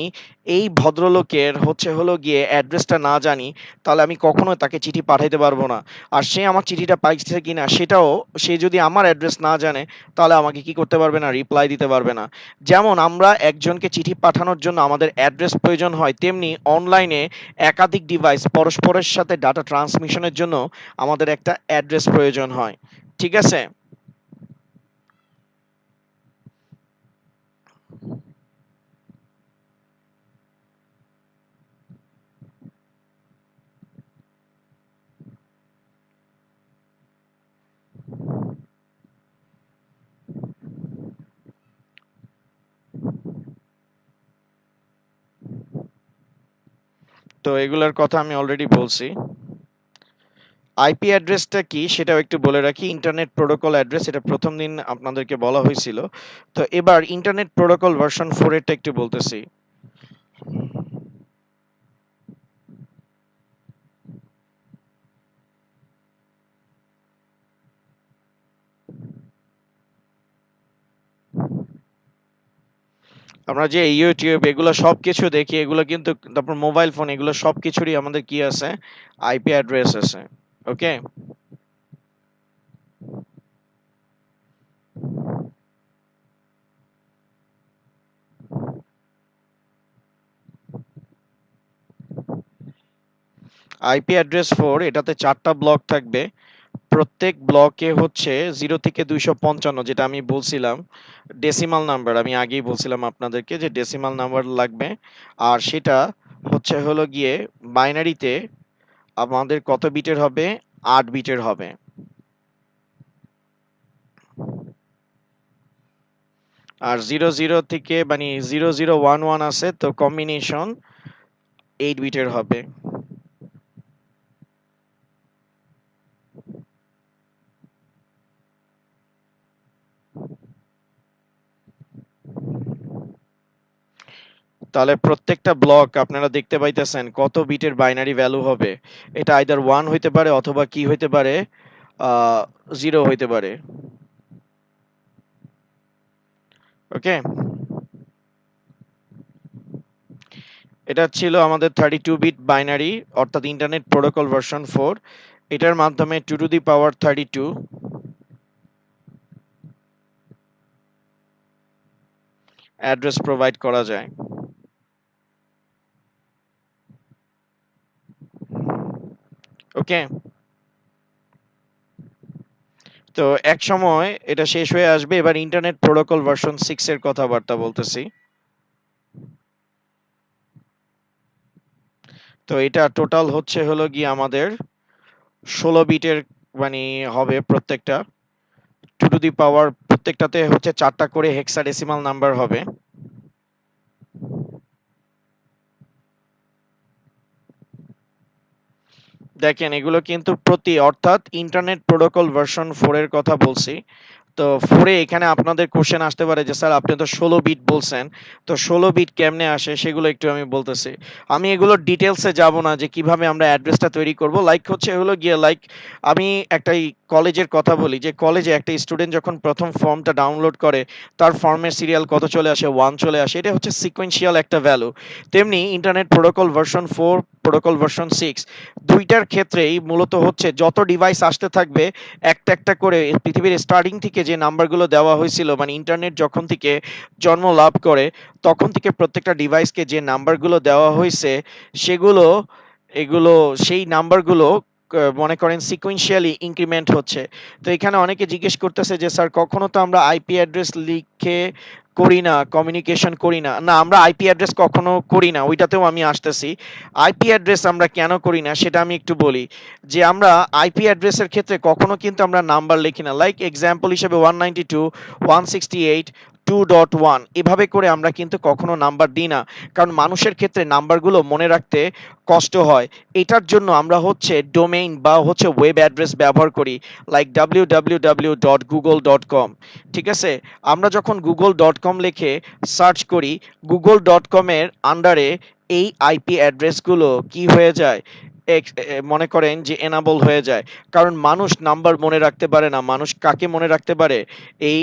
এই ভদ্রলোকের হলো গিয়ে অ্যাড্রেসটা না জানি, তাহলে আমি কখনোই তাকে চিঠি পাঠাইতে পারবো না। আর সে আমার চিঠিটা পাইছে কিনা সেটাও, সে যদি আমার অ্যাড্রেস না জানে, তাহলে আমাকে কি করতে পারবে না? রিপ্লাই দিতে পারবে না। যেমন আমরা একজনকে চিঠি পাঠানোর জন্য আমাদের অ্যাড্রেস প্রয়োজন হয়, তেমনি অনলাইনে একাধিক ডিভাইস পরস্পরের সাথে ডাটা ট্রান্সমিশনের জন্য আমাদের একটা অ্যাড্রেস প্রয়োজন হয়। ঠিক আছে? তো এগুলার কথা আমি অলরেডি বলছি। আইপি অ্যাড্রেসটা কি সেটাও একটু বলে রাখি। ইন্টারনেট প্রোটোকল অ্যাড্রেস, এটা প্রথম দিন আপনাদেরকে বলা হয়েছিল। তো এবার ইন্টারনেট প্রোটোকল ভার্সন 4 এরটা একটু বলতেছি। আমরা যে ইউটিউব এগুলো সবকিছু দেখি, এগুলো কিন্তু, তারপর মোবাইল ফোন, এগুলো সবকিছুরই আমাদের কি আছে? আইপি অ্যাড্রেস আছে। ওকে? আইপি অ্যাড্রেস 4, এটাতে 4টা ব্লক থাকবে। প্রত্যেক ব্লকে হচ্ছে 0 থেকে 255, যেটা আমি বলছিলাম ডেসিমাল নাম্বার, আমি আগেই বলছিলাম আপনাদেরকে যে ডেসিমাল নাম্বার লাগবে। আর সেটা হলো গিয়ে বাইনারিতে আমাদের কত বিটের হবে? 8 বিটের হবে। আর 00 থেকে মানে 0011 আছে, তো কম্বিনেশন 8 বিটের হবে। তাহলে প্রত্যেকটা ব্লক আপনারা দেখতে পাইতেছেন কত বিটের বাইনারি ভ্যালু হবে। এটা আইদার 1 হইতে পারে অথবা কি হইতে পারে, 0 হইতে পারে। ওকে, এটা ছিল আমাদের 32 বিট বাইনারি অর্থাৎ ইন্টারনেট প্রোটোকল ভার্সন 4। এটার মাধ্যমে 2 to the power 32 address provide করা যায়। ওকে, তো এক সময় এটা শেষ হয়ে আসবে। এবার ইন্টারনেট প্রোটোকল ভার্সন 6 এর কথাবার্তা বলতেছি। তো এটা টোটাল হচ্ছে হলো গিয়ে আমাদের 16 বিটের মানে হবে প্রত্যেকটা। 2 টু দি পাওয়ার প্রত্যেকটাতে হচ্ছে 4টা করে হেক্সাডেসিমাল নাম্বার হবে। দেখেন এগুলো কিন্তু প্রতি অর্থাৎ ইন্টারনেট প্রোটোকল ভার্সন 4 এর কথা বলছি। তো 4 এ এখানে আপনাদের কোশ্চেন আসতে পারে যে স্যার আপনি তো 16 বিট বলছেন। তো 16 বিট কেমনে আসে সেগুলো একটু আমি বলতেছি। আমি এগুলো ডিটেইলসে যাব না যে কিভাবে আমরা অ্যাড্রেসটা তৈরি করব। লাইক হচ্ছে হলো গিয়ে লাইক আমি একটা কলেজের কথা বলি যে কলেজে একটা স্টুডেন্ট যখন প্রথম ফর্মটা ডাউনলোড করে তার ফর্মের সিরিয়াল কত চলে আসে, 1 চলে আসে। এটা হচ্ছে সিকোয়েন্সিয়াল একটা ভ্যালু। তেমনি internet protocol version 4, protocol version 6 দুইটার ক্ষেত্রেই মূলত হচ্ছে যত ডিভাইস আসতে থাকবে একটা একটা করে পৃথিবীর স্টার্টিং থেকে যে নাম্বারগুলো দেওয়া হয়েছিল মানে ইন্টারনেট যখন থেকে জন্ম লাভ করে তখন থেকে প্রত্যেকটা ডিভাইসকে যে নাম্বারগুলো দেওয়া হয়েছে সেগুলো এগুলো সেই নাম্বারগুলো মনে করেন সিকোয়েন্সিয়ালি ইনক্রিমেন্ট হচ্ছে। তো এখানে অনেকে জিজ্ঞেস করতেছে যে স্যার কখনো তো আমরা আইপি অ্যাড্রেস লিখে করি না, কমিউনিকেশন করি না। না, আমরা আইপি অ্যাড্রেস কখনো করি না, ওইটাতেও আমি আসতেছি। আইপি অ্যাড্রেস আমরা কেন করি না সেটা আমি একটু বলি। যে আমরা আইপি অ্যাড্রেসের ক্ষেত্রে কখনো কিন্তু আমরা নাম্বার লিখি না। লাইক এক্সাম্পল হিসেবে 192 168 2.1 এভাবে করে আমরা কিন্তু কখনো নাম্বার দিই না, কারণ মানুষের ক্ষেত্রে নাম্বারগুলো মনে রাখতে কষ্ট হয়। এটার জন্য আমরা হচ্ছে ডোমেইন বা হচ্ছে ওয়েব অ্যাড্রেস ব্যবহার করি, লাইক www.google.com। ঠিক আছে, আমরা যখন google.com লিখে সার্চ করি, google.com এর আন্ডারে এই আইপি অ্যাড্রেসগুলো কি হয়ে যায়, মনে করেন যে এনাবল হয়ে যায়। কারণ মানুষ নাম্বার মনে রাখতে পারে না, মানুষ কাকে মনে রাখতে পারে, এই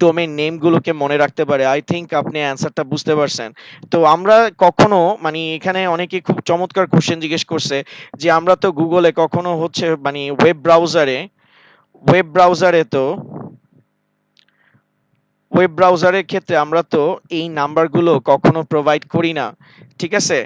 ডোমেইন নেমগুলোকে মনে রাখতে পারে। আই থিংক আপনি অ্যান্সারটা বুঝতে পারছেন। তো আমরা কখনো মানে এখানে অনেকে খুব চমৎকার কোশ্চেন জিজ্ঞেস করছে যে আমরা তো গুগলে কখনো হচ্ছে মানে ওয়েব ব্রাউজারে তো ওয়েব ব্রাউজারের ক্ষেত্রে আমরা তো এই নাম্বারগুলো কখনো প্রোভাইড করি না। ঠিক আছে,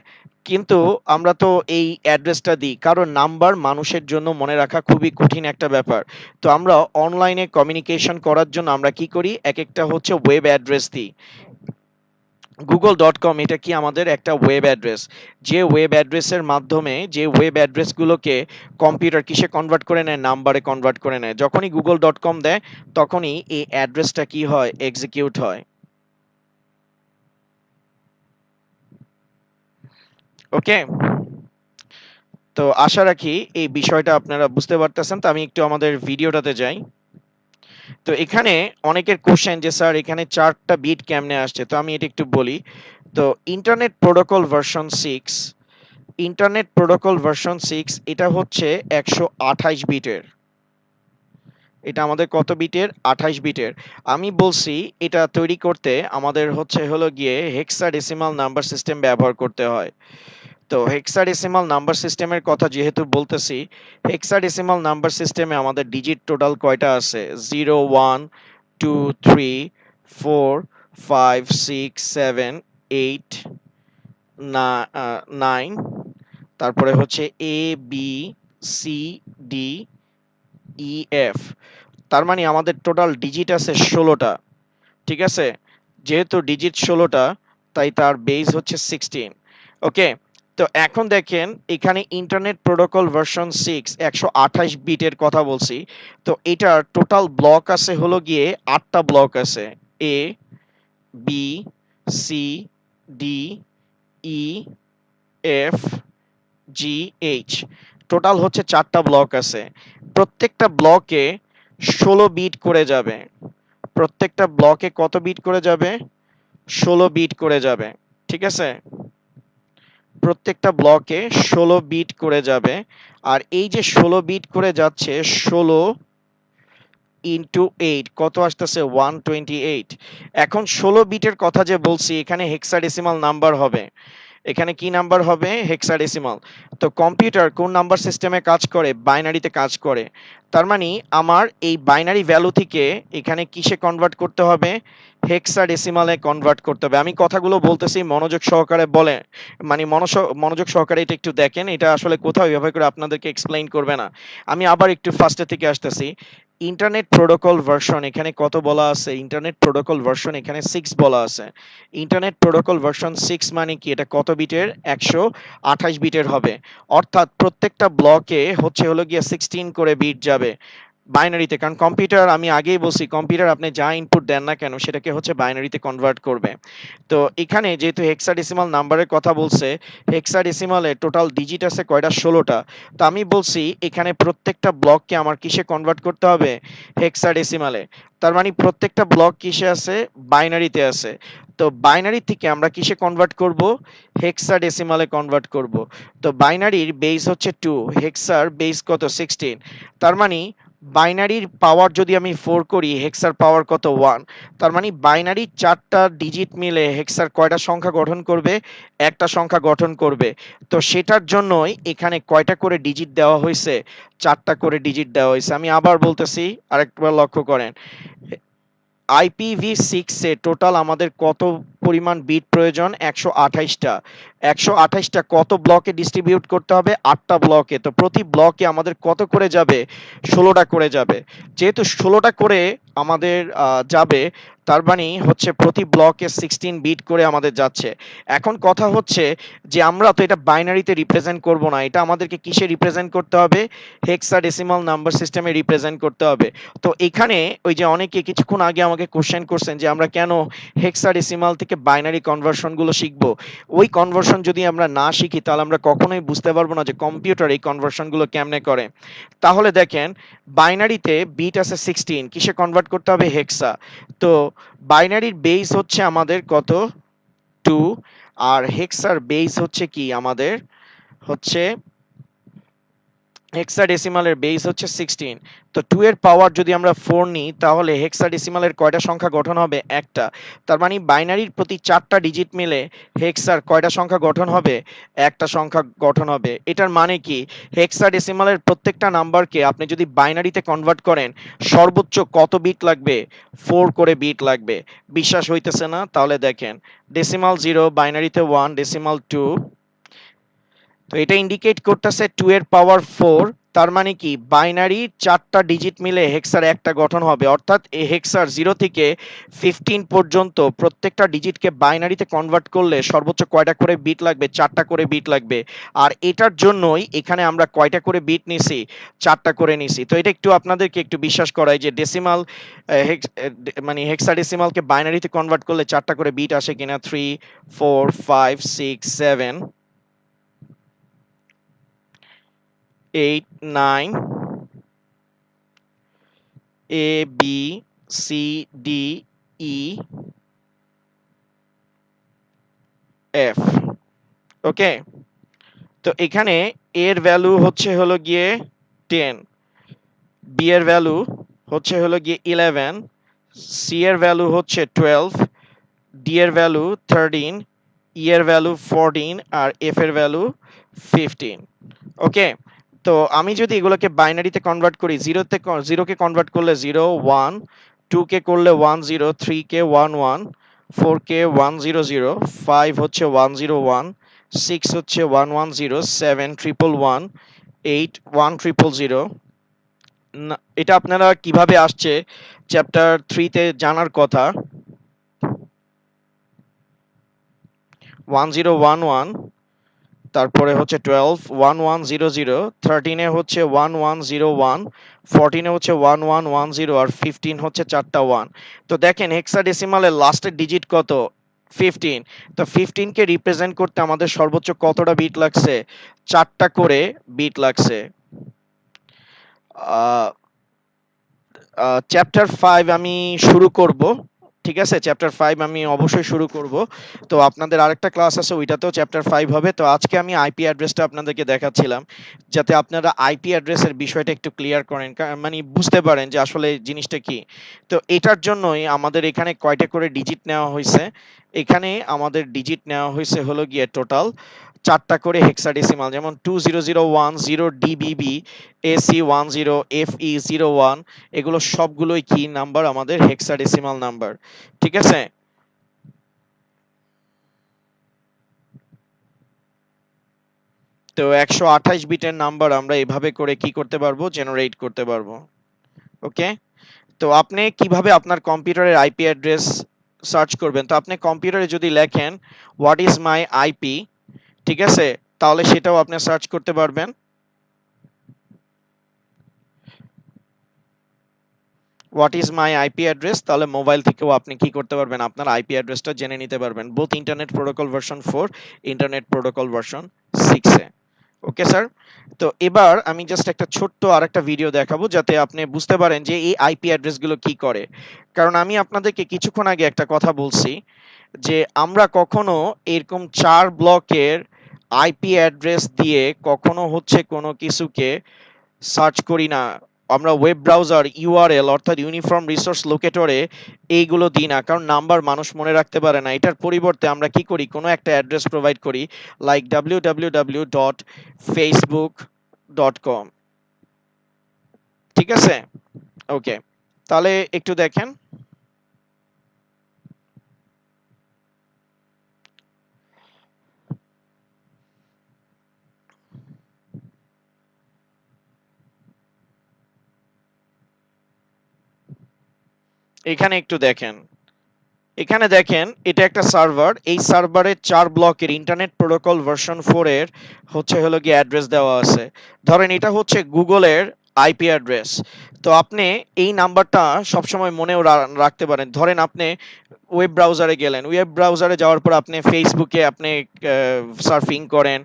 কিন্তু আমরা তো এই অ্যাড্রেসটা দিই কারণ নাম্বার মানুষের জন্য মনে রাখা খুবই কঠিন একটা ব্যাপার। তো আমরা অনলাইনে কমিউনিকেশন করার জন্য আমরা কি করি, এক একটা হচ্ছে ওয়েব অ্যাড্রেস দিই। google.com এটা কি আমাদের একটা ওয়েব অ্যাড্রেস, যে ওয়েব অ্যাড্রেসের মাধ্যমে যে ওয়েব অ্যাড্রেসগুলোকে কম্পিউটার কিসে কনভার্ট করে নেয়, নাম্বারে কনভার্ট করে নেয়। যখনই google.com দেয় তখনই এই অ্যাড্রেসটা কি হয়, এক্সিকিউট হয়। ওকে, তো আশা রাখি এই বিষয়টা আপনারা বুঝতে পারতেছেন। তো আমি একটু আমাদের ভিডিওটাতে যাই। তো এখানে অনেকের কোশ্চেন যে স্যার এখানে 4টা বিট কেমনে আসছে, তো আমি এটা একটু বলি। তো internet protocol version 6, internet protocol version 6 এটা হচ্ছে 128 বিটের। এটা আমাদের কত বিটের, 28 বিটের। আমি বলছি এটা তৈরি করতে আমাদের হচ্ছে হলো গিয়ে হেক্সাডেসিমাল নাম্বার সিস্টেম ব্যবহার করতে হয়। তো হেক্সাডেসিমাল নাম্বার সিস্টেমের কথা যেহেতু বলতেছি, হেক্সাডেসিমাল নাম্বার সিস্টেমে আমাদের ডিজিট টোটাল কয়টা আছে, 0 1 2 3 4 5 6 7 8 9, তারপরে হচ্ছে A B C D E F. তার মানে আমাদের টোটাল ডিজিট আছে 16টা। ঠিক আছে, যেহেতু ডিজিট 16টা তাই তার বেস হচ্ছে 16। ওকে, তো এখন দেখেন এখানে ইন্টারনেট প্রোটোকল ভার্সন 6 128 বিটের কথা বলছি। তো এটার টোটাল ব্লক আছে হলো গিয়ে 8টা ব্লক আছে, A B C D E F G H. Total হচ্ছে 4টা ব্লক আছে। প্রত্যেকটা ব্লকে 16 বিট করে যাবে। প্রত্যেকটা ব্লকে কত বিট করে যাবে, 16 বিট করে যাবে। ঠিক আছে, প্রত্যেকটা ব্লকে 16 বিট করে যাবে। আর এই যে 16 বিট করে যাচ্ছে, 16 ইন্টু 8 কত আসতেছে 128। এখন 16 বিটের কথা যে বলছি, এখানে হেক্সাডেসিমাল নাম্বার হবে। এখানে কি নাম্বার হবে? হেক্সাডেসিমাল। তো কম্পিউটার কোন নাম্বার সিস্টেমে কাজ করে? বাইনারিতে কাজ করে। তার মানে আমার এই বাইনারি ভ্যালু থেকে এখানে কিসে কনভার্ট করতে হবে? হেক্সাডেসিমালে কনভার্ট করতে হবে। আমি কথাগুলো বলতেছি, মনোযোগ সহকারে বলে, মানে মনোযোগ সহকারে এটা একটু দেখেন। এটা আসলে কোথাও ব্যবহার করে আপনাদেরকে এক্সপ্লেইন করবে না। আমি আবার একটু ফার্স্টের থেকে আসতেছি। ইন্টারনেট প্রোটোকল ভার্সন এখানে কত বলা আছে? ইন্টারনেট প্রোটোকল ভার্সন এখানে 6 বলা আছে। ইন্টারনেট প্রোটোকল ভার্সন 6 মানে কি? এটা কত বিটের? 128 বিটের হবে। অর্থাৎ প্রত্যেকটা ব্লকে হচ্ছে হলো গিয়ে 16 করে বিট যাবে বাইনারিতে। কারণ কম্পিউটার, আমি আগেই বলছি, কম্পিউটার আপনি যা ইনপুট দেন না কেন সেটাকে হচ্ছে বাইনারিতে কনভার্ট করবে। তো এখানে যেহেতু হেক্সাডেসিমাল নাম্বারের কথা বলছে, হেক্সাডেসিমালে টোটাল ডিজিট আছে কয়টা? 16টা। তো আমি বলছি এখানে প্রত্যেকটা ব্লককে আমার কিসে কনভার্ট করতে হবে? হেক্সাডেসিমালে। তার মানে প্রত্যেকটা ব্লক কিসে আছে? বাইনারিতে আছে। তো বাইনারি থেকে আমরা কিসে কনভার্ট করব? হেক্সাডেসিমালে কনভার্ট করব। তো বাইনারির বেস হচ্ছে 2, হেক্সার বেস কত? 16। তার মানে বাইনারির পাওয়ার যদি আমি 4 করি, হেক্সার পাওয়ার কত? 1। তার মানে বাইনারির 4টা ডিজিট মিলে হেক্সার কয়টা সংখ্যা গঠন করবে? একটা সংখ্যা গঠন করবে। তো সেটার জন্যই এখানে কয়টা করে ডিজিট দেওয়া হয়েছে? 4টা করে ডিজিট দেওয়া হয়েছে। আমি আবার বলতেছি, আরেকবার লক্ষ্য করেন। IPv6 এ টোটাল আমাদের কত পরিমাণ বিট প্রয়োজন? 128টা। 128টা কত ব্লকে ডিস্ট্রিবিউট করতে হবে? 8টা ব্লকে। তো প্রতি ব্লকে আমাদের কত করে যাবে? 16টা করে যাবে। যেহেতু 16টা করে আমাদের যাবে, তার মানে হচ্ছে প্রতি ব্লকে 16 বিট করে আমাদের যাচ্ছে। এখন কথা হচ্ছে যে আমরা তো এটা বাইনারিতে রিপ্রেজেন্ট করব না, এটা আমাদেরকে কিসে রিপ্রেজেন্ট করতে হবে? হেক্সাডেসিমাল নাম্বার সিস্টেমে রিপ্রেজেন্ট করতে হবে। তো এখানে ওই যে অনেকে কিছুক্ষণ আগে আমাকে কোশ্চেন করছেন যে আমরা কেন হেক্সাডেসিমাল থেকে বাইনারি কনভার্সন গুলো শিখবো। ওই কনভার্সন যদি আমরা না শিখি, তাহলে আমরা কখনোই বুঝতে পারবো না যে কম্পিউটার এই কনভার্সন গুলো কেমনে করে। তাহলে দেখেন, বাইনারিতে বিট আছে 16, কিসে কনভার্ট করতে হবে? হেক্সা। তো বাইনারির বেস হচ্ছে আমাদের কত? 2। আর হেক্সার বেস হচ্ছে কি আমাদের? হচ্ছে হেক্সাডেসিমালের বেস হচ্ছে 16। তো 2 এর পাওয়ার যদি আমরা 4 নিই, তাহলে হেক্সাডেসিমালের কয়টা সংখ্যা গঠন হবে? একটা। তার মানে বাইনারির প্রতি 4টা ডিজিট মিলে হেক্সার কয়টা সংখ্যা গঠন হবে? একটা সংখ্যা গঠন হবে। এটার মানে কি? হেক্সাডেসিমালের প্রত্যেকটা নাম্বারকে আপনি যদি বাইনারিতে কনভার্ট করেন, সর্বোচ্চ কত বিট লাগবে? 4 করে বিট লাগবে। বিশ্বাস হইতেছে না? তাহলে দেখেন, ডেসিমাল 0, বাইনারিতে 1, ডেসিমাল 2। তো এটা ইন্ডিকেট করতেছে 2 এর পাওয়ার 4। তার মানে কি? বাইনারি 4টা ডিজিট মিলে হেক্সার একটা গঠন হবে। অর্থাৎ এই হেক্সার 0 থেকে 15 পর্যন্ত প্রত্যেকটা ডিজিটকে বাইনারিতে কনভার্ট করলে সর্বোচ্চ কয়টা করে বিট লাগবে? 4টা করে বিট লাগবে। আর এটার জন্যই এখানে আমরা কয়টা করে বিট নিছি? 4টা করে নিছি। তো এটা একটু আপনাদেরকে একটু বিশ্বাস করাই যে ডেসিমাল, মানে হেক্সাডেসিমালকে বাইনারিতে কনভার্ট করলে 4টা করে বিট আসে কিনা। 3, 4, 5, 6, 7, 8, 9, A, B, C, D, E, F। ওকে। তো এখানে এর ভ্যালু হচ্ছে হলো গিয়ে 10, বি এর ভ্যালু হচ্ছে হলো গিয়ে 11, সি এর ভ্যালু হচ্ছে 12, ডি এর ভ্যালু 13, ই এর ভ্যালু 14, আর এফ এর ভ্যালু 15। ওকে। তো আমি যদি এগুলোকে বাইনারিতে কনভার্ট করি, জিরোকে কনভার্ট করলে 0, 1, 2 কে করলে 1, 0, 3 কে 1, 1, 4 কে 1, 0, 0, 5 হচ্ছে 1, 0, 1, 6 হচ্ছে 1, 1, 0, 7 ট্রিপল 1, 8 1 ট্রিপল 0। এটা আপনারা কিভাবে আসছে চ্যাপ্টার 3 তে জানার কথা। 1011, তারপরে হচ্ছে 12 1100, 13 এ হচ্ছে 1101, 14 এ হচ্ছে 1110, আর 15 হচ্ছে 4টা 1। তো দেখেন হেক্সাডেসিমালের লাস্টের ডিজিট কত? 15। তো 15 কে রিপ্রেজেন্ট করতে আমাদের সর্বোচ্চ কতটা বিট লাগছে? 4টা করে বিট লাগছে। চ্যাপ্টার 5 আমি শুরু করব। ঠিক আছে, চ্যাপ্টার 5 আমি অবশ্যই শুরু করব। তো আপনাদের আরেকটা ক্লাস আছে, ওইটাতেও চ্যাপ্টার 5 হবে। তো আজকে আমি আইপি অ্যাড্রেসটা আপনাদেরকে দেখাচ্ছিলাম, যাতে আপনারা আইপি অ্যাড্রেসের বিষয়টা একটু ক্লিয়ার করেন, মানে বুঝতে পারেন যে আসলে জিনিসটা কি। তো এটার জন্যই আমাদের এখানে কয়টা করে ডিজিট নেওয়া হয়েছে। এখানে আমাদের ডিজিট নেওয়া হয়েছে হলো গিয়ে টোটাল 4টা করে হেক্সাডেসিমাল, যেমন 20010 ডিবিবি, AC10, FE01, এগুলো সবগুলোই কি নাম্বার, আমাদের হেক্সাডেসিমাল নাম্বার। ঠিক আছে, তো 128 বিটের নাম্বার আমরা এভাবে করে কি করতে পারবো, জেনারেট করতে পারবো। ওকে, তো আপনি কিভাবে আপনার কম্পিউটারের আইপি অ্যাড্রেস সার্চ করবেন, তো আপনি কম্পিউটারে যদি লেখেন হোয়াট ইজ মাই আইপি, ঠিক আছে, তাহলে সেটাও আপনি সার্চ করতে পারবেন। What is my IP address, তাহলে মোবাইল থেকেও আপনি কি করতে পারবেন, আপনার আইপি অ্যাড্রেসটা জেনে নিতে পারবেন, both internet protocol version 4, internet protocol version 6 এ। ওকে স্যার, তো এবার আমি জাস্ট একটা ছোট্ট আরেকটা ভিডিও দেখাবো, যাতে আপনি বুঝতে পারেন যে এই আইপি অ্যাড্রেসগুলো কি করে। কারণ আমি আপনাদেরকে কিছুক্ষণ আগে একটা কথা বলছি যে আমরা কখনো এরকম 4 ব্লকের আইপি অ্যাড্রেস দিয়ে কখনো হচ্ছে কোনো কিছুকে সার্চ করি না। আমরা ওয়েব ব্রাউজার ইউআরএল অর্থাৎ ইউনিফর্ম রিসোর্স লোকেটরে এইগুলো দিই না, কারণ নাম্বার মানুষ মনে রাখতে পারে না। এটার পরিবর্তে আমরা কি করি, কোনো একটা অ্যাড্রেস প্রোভাইড করি, লাইক www.facebook.com। ঠিক আছে, ওকে, তাহলে একটু দেখেন। এখানে একটু দেখেন, এখানে দেখেন এটা একটা সার্ভার, এই সার্ভারে 4 ব্লকের ইন্টারনেট প্রোটোকল ভার্সন 4 এর হচ্ছে হলো গিয়ে অ্যাড্রেস দেওয়া আছে। ধরেন এটা হচ্ছে গুগলের আইপি অ্যাড্রেস। তো আপনি এই নাম্বারটা সবসময় মনেও রাখতে পারেন। ধরেন আপনি ওয়েব ব্রাউজারে গেলেন, ওয়েব ব্রাউজারে যাওয়ার পর আপনি ফেসবুকে আপনি সার্ফিং করেন,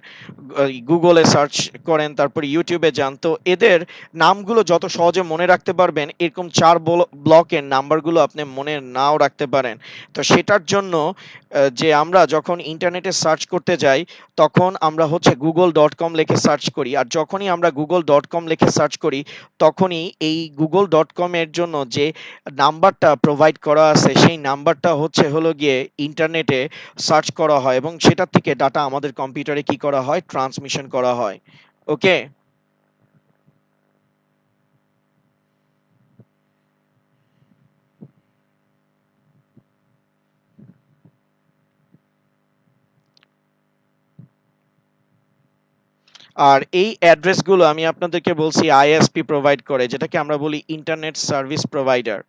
গুগলে সার্চ করেন, তারপর ইউটিউবে যান, তো এদের নামগুলো যত সহজে মনে রাখতে পারবেন, এরকম 4 ব্লকের নাম্বারগুলো আপনি মনে নাও রাখতে পারেন। তো সেটার জন্য যে আমরা যখন ইন্টারনেটে সার্চ করতে যাই, তখন আমরা হচ্ছে google.com লিখে সার্চ করি, আর যখনই আমরা google.com লিখে সার্চ করি, তখনই এই google.com এর জন্য যে নাম্বারটা প্রোভাইড করা আছে, সেই নাম্বারটা হচ্ছে হলো গিয়ে ইন্টারনেটে সার্চ করা হয়, এবং সেটা থেকে ডাটা আমাদের কম্পিউটারে কি করা হয়, ট্রান্সমিশন করা হয়। ওকে, আর এই অ্যাড্রেসগুলো আমি আপনাদেরকে বলছি আইএসপি প্রোভাইড করে, যেটাকে আমরা বলি ইন্টারনেট সার্ভিস প্রোভাইডার।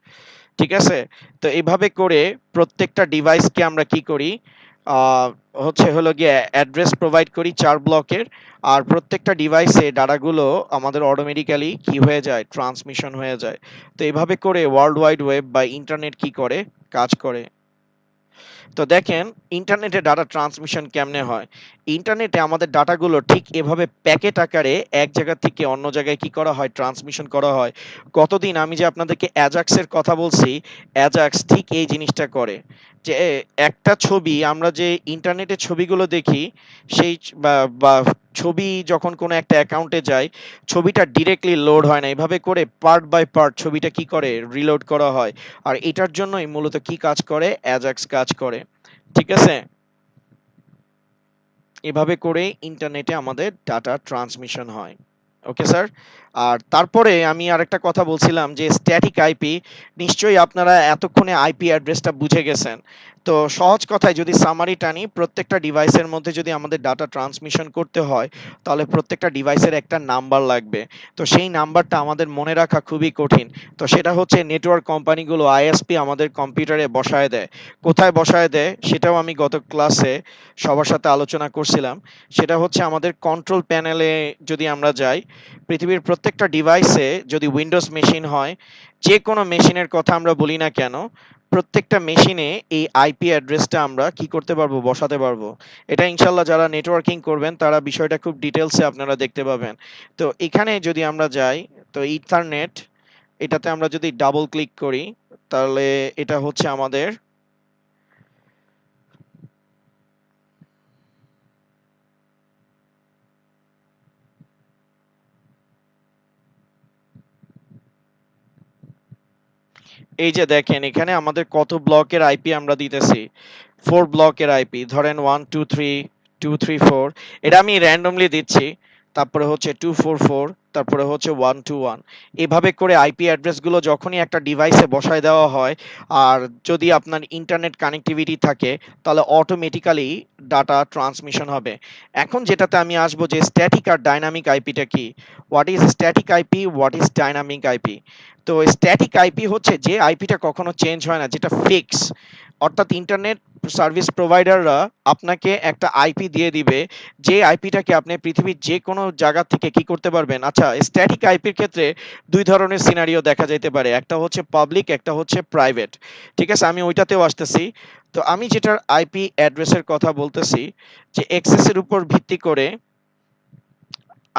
ঠিক আছে, তো এইভাবে করে প্রত্যেকটা ডিভাইসকে আমরা কি করি, আহ, হচ্ছে হলো গিয়ে অ্যাড্রেস প্রোভাইড করি 4 ব্লকের, আর প্রত্যেকটা ডিভাইসে ডাটাগুলো আমাদের অটোমেটিক্যালি কি হয়ে যায়, ট্রান্সমিশন হয়ে যায়। তো এইভাবে করে ওয়ার্ল্ড ওয়াইড ওয়েব বা ইন্টারনেট কি করে, কাজ করে। তো দেখেন ইন্টারনেটে ডাটা ট্রান্সমিশন কেমনে হয়। ইন্টারনেটে আমাদের ডাটাগুলো ঠিক এভাবে প্যাকেট আকারে এক জায়গা থেকে অন্য জায়গায় কি করা হয়, ট্রান্সমিশন করা হয়। গতদিন আমি যে আপনাদেরকে অ্যাজাক্সের কথা বলছি, অ্যাজাক্স ঠিক এই জিনিসটা করে, যে একটা ছবি আমরা যে ইন্টারনেটে ছবিগুলো দেখি, সেই বা ছবি যখন কোনো একটা অ্যাকাউন্টে যায়, ছবিটা ডিরেক্টলি লোড হয় না, এভাবে করে পার্ট বাই পার্ট ছবিটা কি করে, রিলোড করা হয়। আর এটার জন্যই মূলত কি কাজ করে, অ্যাজাক্স কাজ করে। ঠিক আছে, এভাবে করে ইন্টারনেটে আমাদের ডাটা ট্রান্সমিশন হয়। ওকে স্যার, আর তারপরে আমি আরেকটা কথা বলছিলাম যে স্ট্যাটিক আইপি, নিশ্চয়ই আপনারা এতক্ষণে আইপি অ্যাড্রেসটা বুঝে গেছেন। তো সহজ কথায় যদি সামারি টানি, প্রত্যেকটা ডিভাইসের মধ্যে যদি আমাদের ডাটা ট্রান্সমিশন করতে হয়, তাহলে প্রত্যেকটা ডিভাইসের একটা নাম্বার লাগবে। তো সেই নাম্বারটা আমাদের মনে রাখা খুবই কঠিন। তো সেটা হচ্ছে নেটওয়ার্ক কোম্পানিগুলো আইএসপি আমাদের কম্পিউটারে বসায় দেয়। কোথায় বসায় দেয় সেটাও আমি গত ক্লাসে সবার সাথে আলোচনা করছিলাম। সেটা হচ্ছে আমাদের কন্ট্রোল প্যানেলে যদি আমরা যাই, পৃথিবীর প্রত্যেকটা ডিভাইসে যদি উইন্ডোজ মেশিন হয়, যে কোনো মেশিনের কথা আমরা বলি না কেন, প্রত্যেকটা মেশিনে এই আইপি অ্যাড্রেসটা আমরা কি করতে পারবো, বসাতে পারবো। এটা ইনশাল্লাহ যারা নেটওয়ার্কিং করবেন তারা বিষয়টা খুব ডিটেলসে আপনারা দেখতে পাবেন। তো এখানে যদি আমরা যাই, তো ইথারনেট, এটাতে আমরা যদি ডাবল ক্লিক করি, তাহলে এটা হচ্ছে আমাদের এই যে দেখেন এখানে আমাদের কত ব্লকের আইপি আমরা দিতেছি। 4 ব্লকের আইপি, ধরেন 1 2 3 2 3 4, এটা আমি র্যান্ডমলি দিচ্ছি। তারপরে হচ্ছে 244, তারপরে হচ্ছে 121। এভাবে করে আইপি অ্যাড্রেস গুলো যখনই একটা ডিভাইসে বসায় দেওয়া হয়, আর যদি আপনার ইন্টারনেট কানেক্টিভিটি থাকে, তাহলে অটোমেটিক্যালি ডাটা ট্রান্সমিশন হবে। এখন যেটাতে আমি আসবো যে স্ট্যাটিক আর ডাইনামিক আইপিটা কি। What is static IP, what is dynamic IP? তো স্ট্যাটিক আইপি হচ্ছে যে আইপিটা কখনো চেঞ্জ হয় না, যেটা ফিক্স। অর্থাৎ ইন্টারনেট সার্ভিস প্রোভাইডাররা আপনাকে একটা আইপি দিয়ে দিবে, যে আইপিটাকে আপনি পৃথিবীর যে কোনো জায়গা থেকে কি করতে পারবেন। আচ্ছা, স্ট্যাটিক আইপির ক্ষেত্রে দুই ধরনের সিনারিও দেখা যেতে পারে, একটা হচ্ছে পাবলিক, একটা হচ্ছে প্রাইভেট। ঠিক আছে, আমি ওইটাতেও আসতেছি। তো আমি যেটার আইপি অ্যাড্রেসের কথা বলতেছি, যে এক্সেসের উপর ভিত্তি করে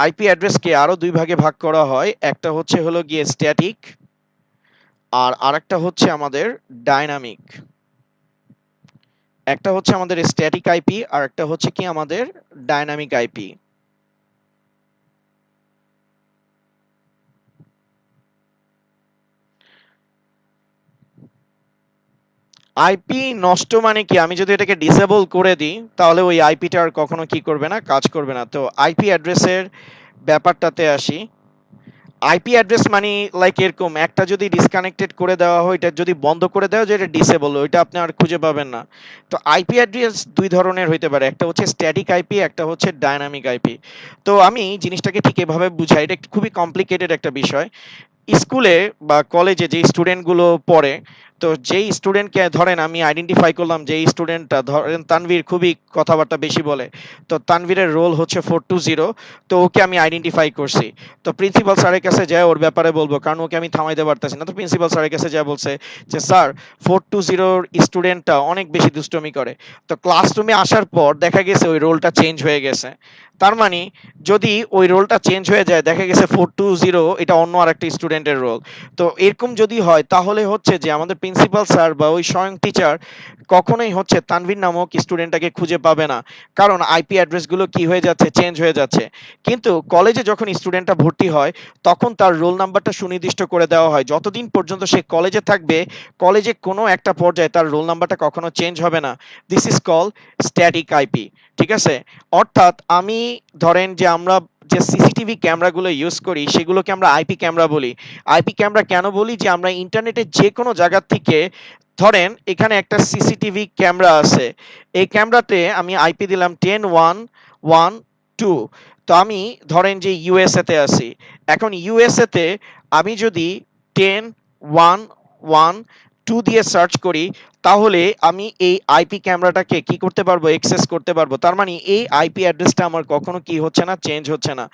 আইপি অ্যাড্রেসকে আরো দুই ভাগে ভাগ করা হয়। একটা হচ্ছে হলো গিয়ে স্ট্যাটিক, আর আরেকটা হচ্ছে আমাদের ডাইনামিক। একটা হচ্ছে আমাদের স্ট্যাটিক আইপি, আর একটা হচ্ছে কি আমাদের ডাইনামিক আইপি। আইপি নষ্ট মানে কি, আমি যদি এটাকে ডিসেবল করে দিই তাহলে ওই আইপিটা আর কখনো কি করবে না, কাজ করবে না। তো আইপি অ্যাড্রেসের ব্যাপারটাতে আসি। আইপি অ্যাড্রেস মানে লাইক এরকম, একটা যদি ডিসকানেক্টেড করে দেওয়া হয়, এটা যদি বন্ধ করে দেওয়া যায়, এটা ডিসেবল, ওইটা আপনি আর খুঁজে পাবেন না। তো আইপি অ্যাড্রেস দুই ধরনের হইতে পারে, একটা হচ্ছে স্ট্যাটিক আইপি, একটা হচ্ছে ডাইনামিক আইপি। তো আমি জিনিসটাকে ঠিক এভাবে বুঝাই, এটা একটু খুবই কমপ্লিকেটেড একটা বিষয়। স্কুলে বা কলেজে যে স্টুডেন্টগুলো পড়ে, তো যেই স্টুডেন্টকে ধরেন আমি আইডেন্টিফাই করলাম যে এই স্টুডেন্টটা ধরেন তানভীর খুবই কথাবার্তা বেশি বলে, তো তানভীরের রোল হচ্ছে 420, তো ওকে আমি আইডেন্টিফাই করছি। তো প্রিন্সিপাল স্যারের কাছে যায় ওর ব্যাপারে বলবো, কারণ ওকে আমি থামাইতে পারতেছি না। তো প্রিন্সিপাল স্যারের কাছে যায় বলছে যে স্যার, 420 স্টুডেন্টটা অনেক বেশি দুষ্টমি করে। তো ক্লাসরুমে আসার পর দেখা গেছে ওই রোলটা চেঞ্জ হয়ে গেছে। তার মানে যদি ওই রোলটা চেঞ্জ হয়ে যায়, দেখা গেছে 420 এটা অন্য আরেকটা স্টুডেন্টের রোল। তো এরকম যদি হয় তাহলে হচ্ছে যে আমাদের প্রিন্সিপাল স্যার বা ওই স্বয়ং টিচার কখনোই হচ্ছে তানভীর নামক স্টুডেন্টটাকে খুঁজে পাবে না, কারণ আইপি অ্যাড্রেসগুলো কি হয়ে যাচ্ছে, চেঞ্জ হয়ে যাচ্ছে। কিন্তু কলেজে যখন স্টুডেন্টটা ভর্তি হয়, তখন তার রোল নাম্বারটা সুনির্দিষ্ট করে দেওয়া হয়, যতদিন পর্যন্ত সে কলেজে থাকবে, কলেজে কোনো একটা পর্যায়ে তার রোল নাম্বারটা কখনো চেঞ্জ হবে না। This is call static IP. ঠিক আছে, অর্থাৎ আমি ধরেন যে আমরা যে সিসিটিভি ক্যামেরাগুলো ইউজ করি সেগুলোকে আমরা আইপি ক্যামেরা বলি। আইপি ক্যামেরা কেন বলি, যে আমরা ইন্টারনেটের যে কোনো জায়গা থেকে, ধরেন এখানে একটা সিসিটিভি ক্যামেরা আছে, এই ক্যামেরাতে আমি আইপি দিলাম 10.1.1.2। তো আমি ধরেন যে ইউএসএ তে আছি, এখন ইউএসএ তে আমি যদি 10.1.1.2 দিয়ে সার্চ করি, তাহলে আমি এই আইপি ক্যামেরাটাকে কি করতে পারবো, অ্যাক্সেস করতে পারবো। তার মানে এই আইপি অ্যাড্রেসটা আমার কখনো কি হচ্ছে না, চেঞ্জ হচ্ছে না।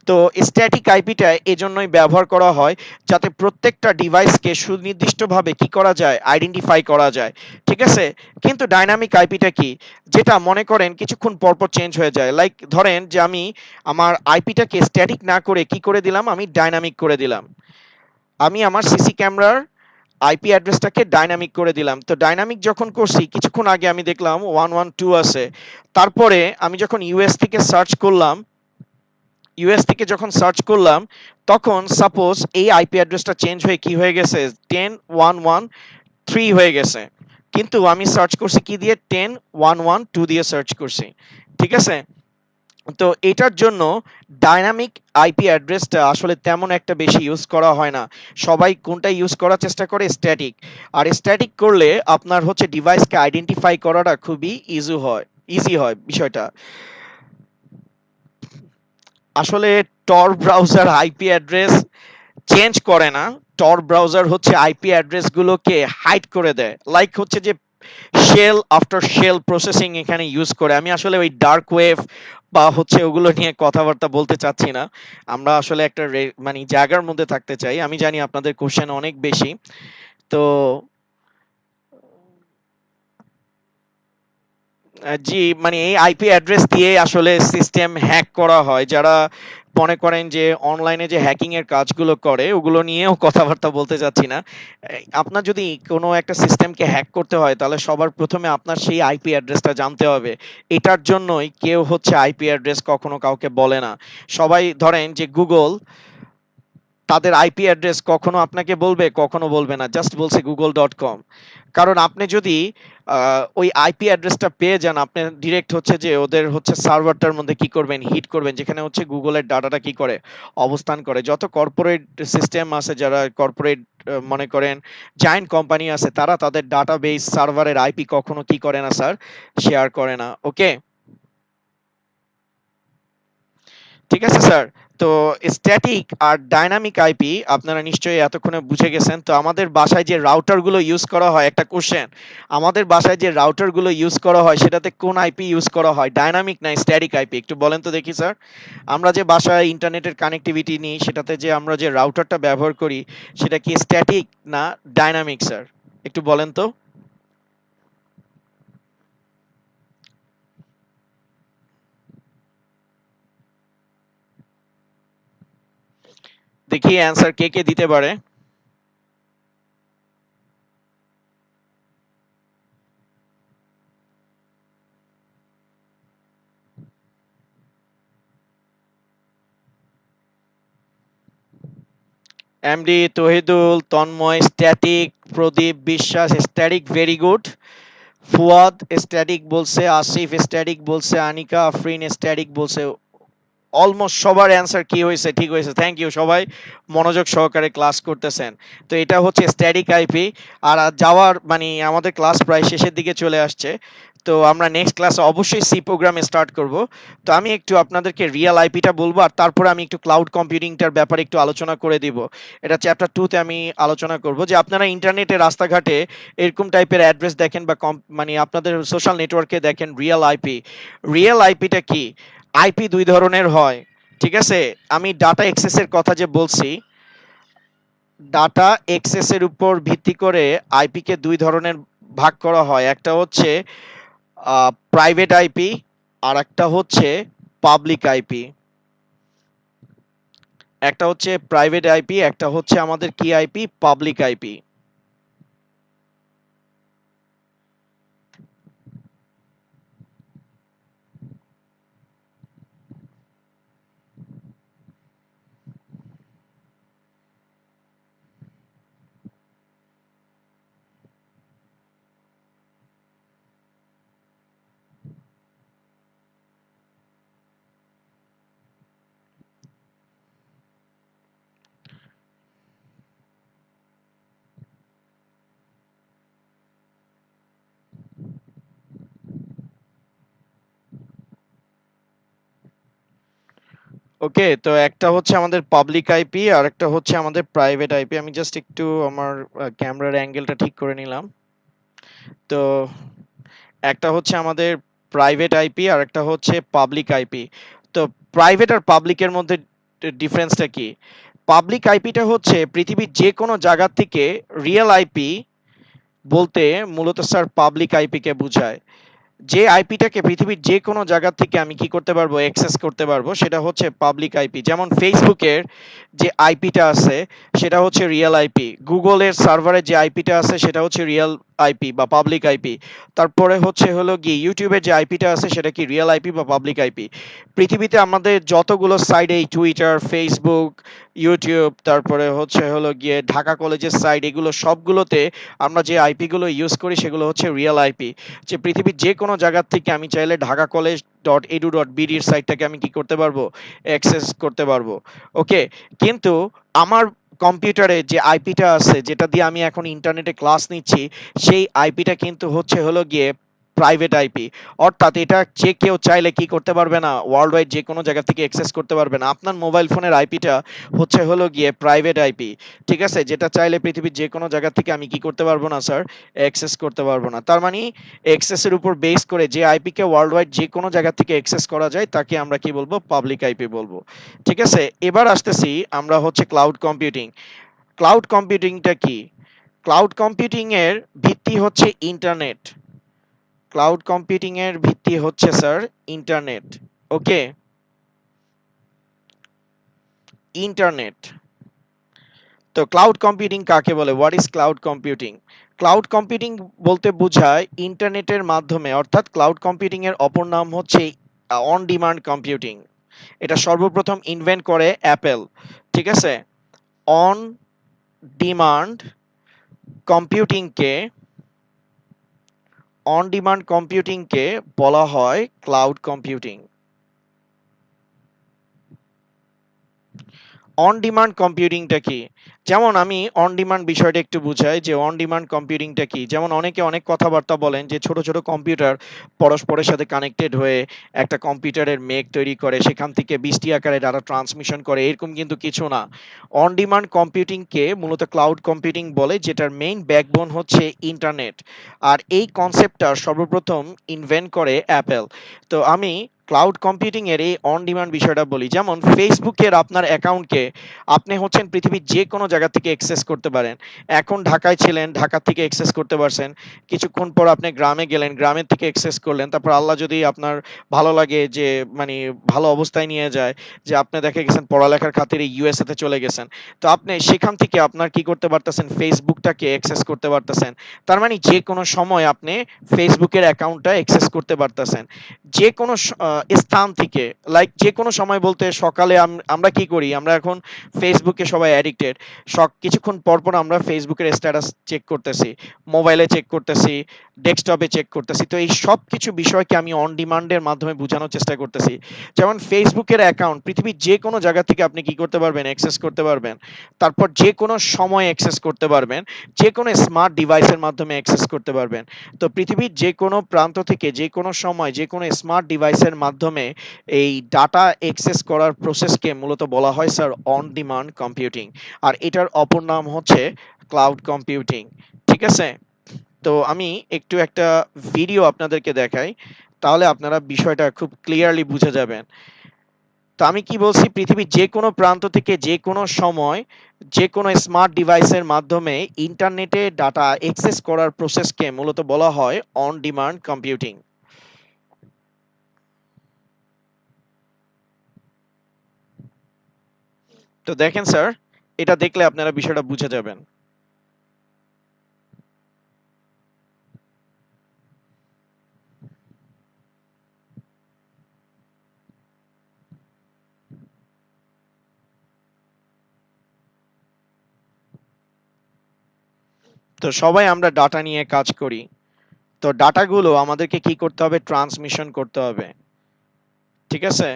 তো স্ট্যাটিক আইপিটা এজন্যই ব্যবহার করা হয়, যাতে প্রত্যেকটা ডিভাইসকে সুনির্দিষ্টভাবে কি করা যায়, আইডেন্টিফাই করা যায়। ঠিক আছে, কিন্তু ডাইনামিক আইপিটা কি, যেটা মনে করেন কিছুক্ষণ পর পর চেঞ্জ হয়ে যায়। লাইক ধরেন যে আমি আমার আইপিটাকে স্ট্যাটিক না করে কি করে দিলাম, আমি ডাইনামিক করে দিলাম। আমি আমার সিসি ক্যামেরার আইপি অ্যাড্রেসটাকে ডাইনামিক করে দিলাম। তো ডাইনামিক যখন করছি, কিছুক্ষণ আগে আমি দেখলাম 112 আছে। তারপরে আমি যখন ইউএস থেকে যখন সার্চ করলাম, তখন সাপোজ এই আইপি অ্যাড্রেসটা চেঞ্জ হয়ে কি হয়ে গেছে, 10.1.1.3 হয়ে গেছে। কিন্তু আমি সার্চ করছি কি দিয়ে, 10.1.1.2 দিয়ে সার্চ করছি। ঠিক আছে, তো এটার জন্য ডাইনামিক আইপি অ্যাড্রেসটা আসলে তেমন একটা বেশি ইউজ করা হয় না। সবাই কোনটা ইউজ করার চেষ্টা করে, স্ট্যাটিক। আর স্ট্যাটিক করলে আপনার হচ্ছে ডিভাইসকে আইডেন্টিফাই করাটা খুবই ইজি হয় বিষয়টা। আসলে টর ব্রাউজার আইপি অ্যাড্রেস চেঞ্জ করে না। টর ব্রাউজার হচ্ছে আইপি অ্যাড্রেস গুলোকে হাইড করে দেয়, লাইক হচ্ছে যে শেল আফটার শেল প্রসেসিং এখানে ইউজ করে। আমি আসলে ওই ডার্ক ওয়েভ বা হচ্ছে ওগুলো নিয়ে কথাবার্তা বলতে চাচ্ছি না। আমরা আসলে একটা মানে জায়গার মধ্যে থাকতে চাই। আমি জানি আপনাদের কোশ্চেন অনেক বেশি। তো জি, মানে এই আইপি অ্যাড্রেস দিয়ে আসলে সিস্টেম হ্যাক করা হয়। যারা মনে করেন যে অনলাইনে যে হ্যাকিং এর কাজগুলো করে ওগুলো নিয়েও কথাবার্তা বলতে চাচ্ছি না। আপনার যদি কোনো একটা সিস্টেমকে হ্যাক করতে হয় তাহলে সবার প্রথমে আপনার সেই আইপি অ্যাড্রেসটা জানতে হবে। এটার জন্যই কেউ হচ্ছে আইপি অ্যাড্রেস কখনো কাউকে বলে না। সবাই ধরেন যে গুগল তাদের আইপি অ্যাড্রেস কখনো আপনাকে বলবে, কখনো বলবে না। জাস্ট বলছে google.com। কারণ আপনি যদি ওই আইপি অ্যাড্রেসটা পেয়ে যান, আপনি ডিরেক্ট হচ্ছে যে ওদের হচ্ছে সার্ভারটার মধ্যে কি করবেন, হিট করবেন, যেখানে হচ্ছে গুগলের ডাটাটা কি করে, অবস্থান করে। যত কর্পোরেট সিস্টেম আছে, যারা কর্পোরেট মনে করেন জায়ান্ট কোম্পানি আছে, তারা তাদের ডাটাবেস সার্ভারের আইপি কখনো কি করে না স্যার, শেয়ার করে না। ওকে, ঠিক আছে স্যার। তো স্ট্যাটিক আর ডাইনামিক আইপি আপনারা নিশ্চয়ই এতক্ষণে বুঝে গেছেন। তো আমাদের বাসায় যে রাউটারগুলো ইউজ করা হয়, একটা কোশ্চেন, আমাদের বাসায় যে রাউটারগুলো ইউজ করা হয় সেটাতে কোন আইপি ইউজ করা হয়, ডাইনামিক না স্ট্যাটিক আইপি? একটু বলেন তো দেখি স্যার। আমরা যে বাসায় ইন্টারনেটের কানেক্টিভিটি নিই সেটাতে যে আমরা যে রাউটারটা ব্যবহার করি সেটা কি স্ট্যাটিক না ডাইনামিক স্যার? একটু বলেন তো। দেখি অ্যান্সার কে কে দিতে পারে। এমডি তহিদুল, তন্ময় স্ট্যাটিক, প্রদীপ বিশ্বাস static, very good. Fuad static বলছে, আসিফ স্ট্যাটিক বলছে, আনিকা আফরিন স্ট্যাটিক বলছে। অলমোস্ট সবার অ্যান্সার কি হয়েছে, ঠিক হয়েছে। থ্যাংক ইউ, সবাই মনোযোগ সহকারে ক্লাস করতেছেন। তো এটা হচ্ছে স্ট্যাটিক আইপি। আর যাওয়ার মানে আমাদের ক্লাস প্রায় শেষের দিকে চলে আসছে। তো আমরা নেক্সট ক্লাসে অবশ্যই সি প্রোগ্রামে স্টার্ট করব। তো আমি একটু আপনাদেরকে রিয়েল আইপিটা বলবো, আর তারপরে আমি একটু ক্লাউড কম্পিউটিংটার ব্যাপারে একটু আলোচনা করে দিব। এটা চ্যাপ্টার 2 তে আমি আলোচনা করব যে আপনারা ইন্টারনেটে রাস্তাঘাটে এরকম টাইপের অ্যাড্রেস দেখেন বা মানে আপনাদের সোশ্যাল নেটওয়ার্কে দেখেন রিয়েল আইপি। রিয়েল আইপিটা কি? আইপি দুই ধরনের হয়, ঠিক আছে? আমি ডাটা এক্সেসের কথা যে বলছি, ডাটা এক্সেসের উপর ভিত্তি করে আইপি কে দুই ধরনের ভাগ করা হয়। একটা হচ্ছে প্রাইভেট আইপি, আর একটা হচ্ছে পাবলিক আইপি। একটা হচ্ছে প্রাইভেট আইপি, একটা হচ্ছে আমাদের কি আইপি, পাবলিক আইপি। ওকে, তো একটা হচ্ছে আমাদের পাবলিক আইপি আর একটা হচ্ছে আমাদের প্রাইভেট আইপি। আমি জাস্ট একটু আমার ক্যামেরার অ্যাঙ্গেলটা ঠিক করে নিলাম। তো একটা হচ্ছে আমাদের প্রাইভেট আইপি আর একটা হচ্ছে পাবলিক আইপি। তো প্রাইভেট আর পাবলিকের মধ্যে ডিফারেন্সটা কি? পাবলিক আইপিটা হচ্ছে পৃথিবীর যে কোনো জায়গা থেকে, রিয়েল আইপি বলতে মূলত স্যার পাবলিক আইপি কে বোঝায়। যে আইপিটাকে পৃথিবীর যে কোনো জায়গা থেকে আমি কি করতে পারবো, অ্যাক্সেস করতে পারবো, সেটা হচ্ছে পাবলিক আইপি। যেমন ফেসবুকের যে আইপিটা আছে সেটা হচ্ছে রিয়েল আইপি, গুগলের সার্ভারে যে আইপিটা আছে সেটা হচ্ছে রিয়েল আইপি বা পাবলিক আইপি। তারপরে হচ্ছে হলো কি ইউটিউবের যে আইপিটা আছে সেটা কি রিয়েল আইপি বা পাবলিক আইপি। পৃথিবীতে আমাদের যতগুলো সাইট, এই টুইটার, ফেসবুক, ইউটিউব, তারপরে হচ্ছে হলো গিয়ে ঢাকা কলেজের সাইট, এগুলো সবগুলোতে আমরা যে আইপি গুলো ইউজ করি সেগুলো হচ্ছে রিয়েল আইপি। যে পৃথিবীর যে কোনো জায়গা থেকে আমি চাইলে Dhaka college dot edu dot বিডির সাইটটাকে আমি কি করতে পারবো, অ্যাক্সেস করতে পারবো। ওকে, কিন্তু আমার কম্পিউটারে যে আইপিটা আছে যেটা দিয়ে আমি এখন ইন্টারনেটে ক্লাস নিচ্ছি, সেই আইপিটা কিন্তু হচ্ছে হলো গিয়ে প্রাইভেট আইপি। অর্থাৎ এটা যে কেউ চাইলে কি করতে পারবে না, ওয়ার্ল্ড ওয়াইড যে কোনো জায়গা থেকে অ্যাক্সেস করতে পারবে না। আপনার মোবাইল ফোনের আইপিটা হচ্ছে হলো গিয়ে প্রাইভেট আইপি, ঠিক আছে? যেটা চাইলে পৃথিবীর যে কোনো জায়গা থেকে আমি কি করতে পারবো না স্যার, অ্যাক্সেস করতে পারবো না। তার মানে অ্যাক্সেসের উপর বেস করে যে আইপি কে ওয়ার্ল্ড ওয়াইড যে কোনো জায়গা থেকে অ্যাক্সেস করা যায় তাকে আমরা কি বলবো, পাবলিক আইপি বলবো। ঠিক আছে, এবার আসতেছি আমরা হচ্ছে ক্লাউড কম্পিউটিং। ক্লাউড কম্পিউটিংটা কি? ক্লাউড কম্পিউটিং এর ভিত্তি হচ্ছে ইন্টারনেট। ক্লাউড কম্পিউটিং এর ভিত্তি হচ্ছে স্যার ইন্টারনেট। ওকে, ইন্টারনেট। তো ক্লাউড কম্পিউটিং কাকে বলে? What is cloud computing? Cloud computing বলতে বোঝায় ইন্টারনেটের মাধ্যমে, অর্থাৎ ক্লাউড কম্পিউটিং এর অপর নাম হচ্ছে অন ডিমান্ড কম্পিউটিং। এটা সর্বপ্রথম ইনভেন্ট করে অ্যাপেল। ঠিক আছে? অন ডিমান্ড কম্পিউটিংকে অন ডিমান্ড কম্পিউটিংকে বলা হয় ক্লাউড কম্পিউটিং। অন ডিমান্ড কম্পিউটিংটা কি? যেমন আমি অন ডিমান্ড বিষয়টা একটু বুঝাই যে অন ডিমান্ড কম্পিউটিংটা কি। যেমন অনেকে অনেক কথাবার্তা বলেন যে ছোট ছোট কম্পিউটার পরস্পরের সাথে কানেক্টেড হয়ে একটা কম্পিউটারের মেঘ তৈরি করে, সেখান থেকে বৃষ্টি আকারে ডাটা ট্রান্সমিশন করে, এরকম কিন্তু কিছু না। অন ডিমান্ড কম্পিউটিংকে মূলত ক্লাউড কম্পিউটিং বলে, যেটার মেইন ব্যাকবোন হচ্ছে ইন্টারনেট। আর এই কনসেপ্টটা সর্বপ্রথম ইনভেন্ট করে অ্যাপেল। তো আমি ক্লাউড কম্পিউটিং এর এই অন ডিমান্ড বিষয়টা বলি। যেমন ফেসবুকের আপনার অ্যাকাউন্টকে আপনি হচ্ছেন পৃথিবীর যে কোনো জায়গা থেকে অ্যাক্সেস করতে পারেন। এখন ঢাকায় ছিলেন, ঢাকা থেকে অ্যাক্সেস করতে পারছেন। কিছুক্ষণ পর আপনি গ্রামে গেলেন, গ্রামের থেকে অ্যাক্সেস করলেন। তারপর আল্লাহ যদি আপনার ভালো লাগে যে মানে ভালো অবস্থায় নিয়ে যায়, যে আপনি দেখে গেছেন পড়ালেখার খাতিরে ইউএসএ তে চলে গেছেন, তো আপনি সেখান থেকে আপনার কি করতে পারতেছেন, ফেসবুকটাকে অ্যাক্সেস করতে পারতেছেন। তার মানে যে কোনো সময় আপনি ফেসবুকের অ্যাকাউন্টটা অ্যাক্সেস করতে পারতেছেন, যে কোনো স্থান থেকে। লাইক যে কোনো সময় বলতে সকালে আমরা কি করি, আমরা এখন ফেসবুকে সবাই অ্যাডিক্টেড। কিছুক্ষণ পর পর আমরা ফেসবুকের স্ট্যাটাস চেক করতেছি, মোবাইলে চেক করতেছি, ডেস্কটপে চেক করতেছি। তো এই সব কিছু বিষয়কে আমি অন ডিমান্ডের মাধ্যমে বোঝানোর চেষ্টা করতেছি। যেমন ফেসবুকের অ্যাকাউন্ট পৃথিবীর যে কোনো জায়গা থেকে আপনি কি করতে পারবেন, অ্যাক্সেস করতে পারবেন। তারপর যে কোনো সময় অ্যাক্সেস করতে পারবেন, যে কোনো স্মার্ট ডিভাইসের মাধ্যমে অ্যাক্সেস করতে পারবেন। তো পৃথিবীর যে কোনো প্রান্ত থেকে যে কোনো সময় যে কোনো স্মার্ট ডিভাইসের মাধ্যমে এই ডাটা অ্যাক্সেস করার প্রসেসকে মূলত বলা হয় স্যার অন ডিমান্ড কম্পিউটিং। আর এটার অপর নাম হচ্ছে ক্লাউড কম্পিউটিং। ঠিক আছে? তো আমি একটু একটা ভিডিও আপনাদেরকে দেখাই, তাহলে আপনারা বিষয়টা খুব ক্লিয়ারলি বুঝে যাবেন। তো আমি কি বলছি, পৃথিবীর যে কোনো প্রান্ত থেকে যে কোনো সময় যে কোনো স্মার্ট ডিভাইসের মাধ্যমে ইন্টারনেটে ডাটা অ্যাক্সেস করার প্রসেসকে মূলত বলা হয় অন ডিমান্ড কম্পিউটিং। তো দেখেন স্যার, এটা দেখলে আপনারা বিষয়টা বুঝে যাবেন। তো সবাই আমরা ডাটা নিয়ে কাজ করি। তো ডাটাগুলো আমাদেরকে কি করতে হবে, ট্রান্সমিশন করতে হবে। ঠিক আছে?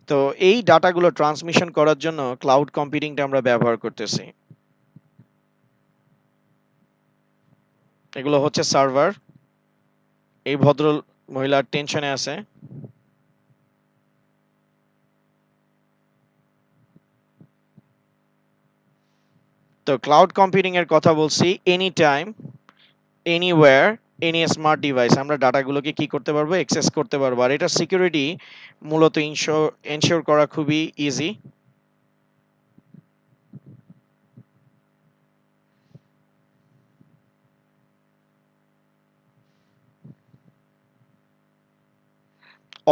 তো এই ডাটাগুলো ট্রান্সমিশন করার জন্য ক্লাউড কম্পিউটিংটা আমরা ব্যবহার করতেছি। এগুলো হচ্ছে সার্ভার। এই ভদ্র মহিলা টেনশনে আছে। তো ক্লাউড কম্পিউটিং এর কথা বলছি, any time, anywhere, any smart device আমরা ডাটাগুলোকে কি করতে পারবো, অ্যাক্সেস করতে পারবো। আর এটা সিকিউরিটি মূলত এনশিওর করা খুবই ইজি।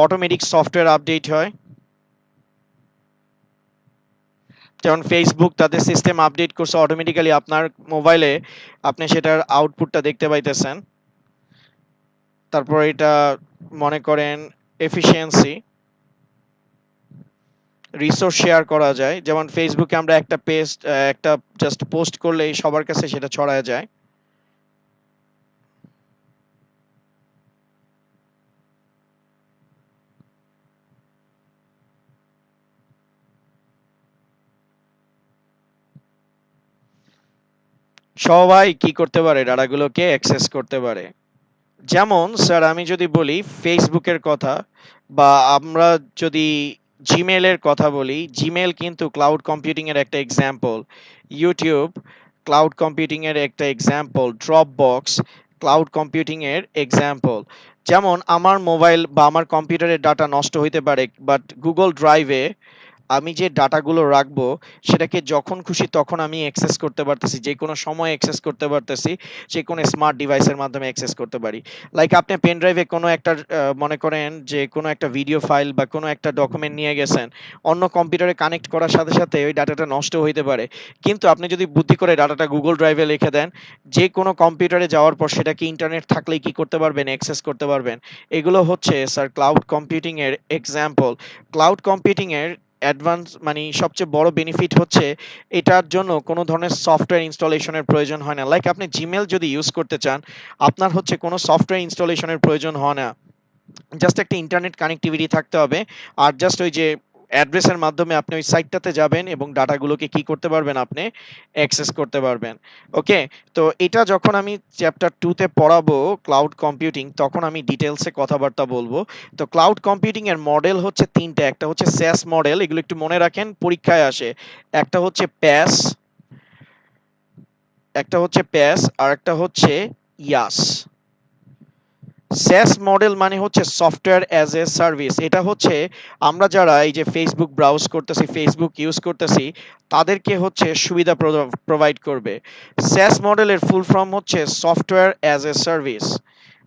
অটোমেটিক সফটওয়্যার আপডেট হয়। যেমন ফেসবুক তাদের সিস্টেম আপডেট করছে অটোমেটিক্যালি, আপনার মোবাইলে আপনি সেটার আউটপুটটা দেখতে পাইতেছেন। তারপর এটা মনে করেন এফিসিয়েন্সি, রিসোর্স শেয়ার করা যায়। যেমন ফেসবুকে আমরা একটা পেজ, একটা জাস্ট পোস্ট করলেই সবার কাছে সেটা ছড়ায় যায়। সবাই কি করতে পারে, ডাটাগুলোকে অ্যাক্সেস করতে পারে। যেমন স্যার আমি যদি বলি ফেসবুকের কথা, বা আমরা যদি জিমেলের কথা বলি, জিমেল কিন্তু ক্লাউড কম্পিউটিং এর একটা এক্সাম্পল। ইউটিউব ক্লাউড কম্পিউটিং এর একটা example. Drop box cloud computing এর এক্সাম্পল। যেমন আমার মোবাইল বা আমার কম্পিউটারের ডাটা নষ্ট হইতে পারে, বাট গুগল ড্রাইভে আমি যে ডাটাগুলো রাখবো সেটাকে যখন খুশি তখন আমি অ্যাক্সেস করতে পারতেছি, যে কোনো সময় অ্যাক্সেস করতে পারতেছি, যে কোনো স্মার্ট ডিভাইসের মাধ্যমে অ্যাক্সেস করতে পারি। লাইক আপনি পেন ড্রাইভে কোনো একটা মনে করেন যে কোনো একটা ভিডিও ফাইল বা কোনো একটা ডকুমেন্ট নিয়ে গেছেন, অন্য কম্পিউটারে কানেক্ট করার সাথে সাথে ওই ডাটাটা নষ্ট হইতে পারে। কিন্তু আপনি যদি বুদ্ধি করে ডাটাটা গুগল ড্রাইভে লিখে দেন, যে কোনো কম্পিউটারে যাওয়ার পর সেটাকে ইন্টারনেট থাকলেই কি করতে পারবেন, অ্যাক্সেস করতে পারবেন। এগুলো হচ্ছে স্যার ক্লাউড কম্পিউটিং এর এক্সাম্পল। ক্লাউড কম্পিউটিং এর অ্যাডভান্স মানে সবচেয়ে বড় বেনিফিট হচ্ছে এটার জন্য কোনো ধরনের সফটওয়্যার ইনস্টলেশনের প্রয়োজন হয় না। লাইক আপনি জিমেল যদি ইউজ করতে চান, আপনার হচ্ছে কোনো সফটওয়্যার ইনস্টলেশনের প্রয়োজন হয় না। জাস্ট একটা ইন্টারনেট কানেক্টিভিটি থাকতে হবে। আর জাস্ট ওই যে অ্যাড্রেসের মাধ্যমে আপনি ওই সাইটটাতে যাবেন এবং ডাটাগুলোকে কি করতে পারবেন, আপনি অ্যাক্সেস করতে পারবেন। ওকে, তো এটা যখন আমি চ্যাপ্টার 2 তে পড়াবো ক্লাউড কম্পিউটিং, তখন আমি ডিটেইলসে কথাবার্তা বলবো। তো ক্লাউড কম্পিউটিং এর মডেল হচ্ছে ৩ টা। একটা হচ্ছে SaaS মডেল, এগুলো একটু মনে রাখেন পরীক্ষায় আসে। একটা হচ্ছে PaaS, একটা হচ্ছে PaaS আর একটা হচ্ছে IaaS। SaaS মডেল মানে হচ্ছে সফটওয়্যার অ্যাজ এ সার্ভিস। এটা হচ্ছে আমরা যারা এই যে ফেসবুক ব্রাউজ করতেছি, ফেসবুক ইউজ করতেছি, তাদেরকে হচ্ছে সুবিধা প্রোভাইড করবে। SaaS মডেলের ফুল ফর্ম হচ্ছে সফটওয়্যার অ্যাজ এ সার্ভিস।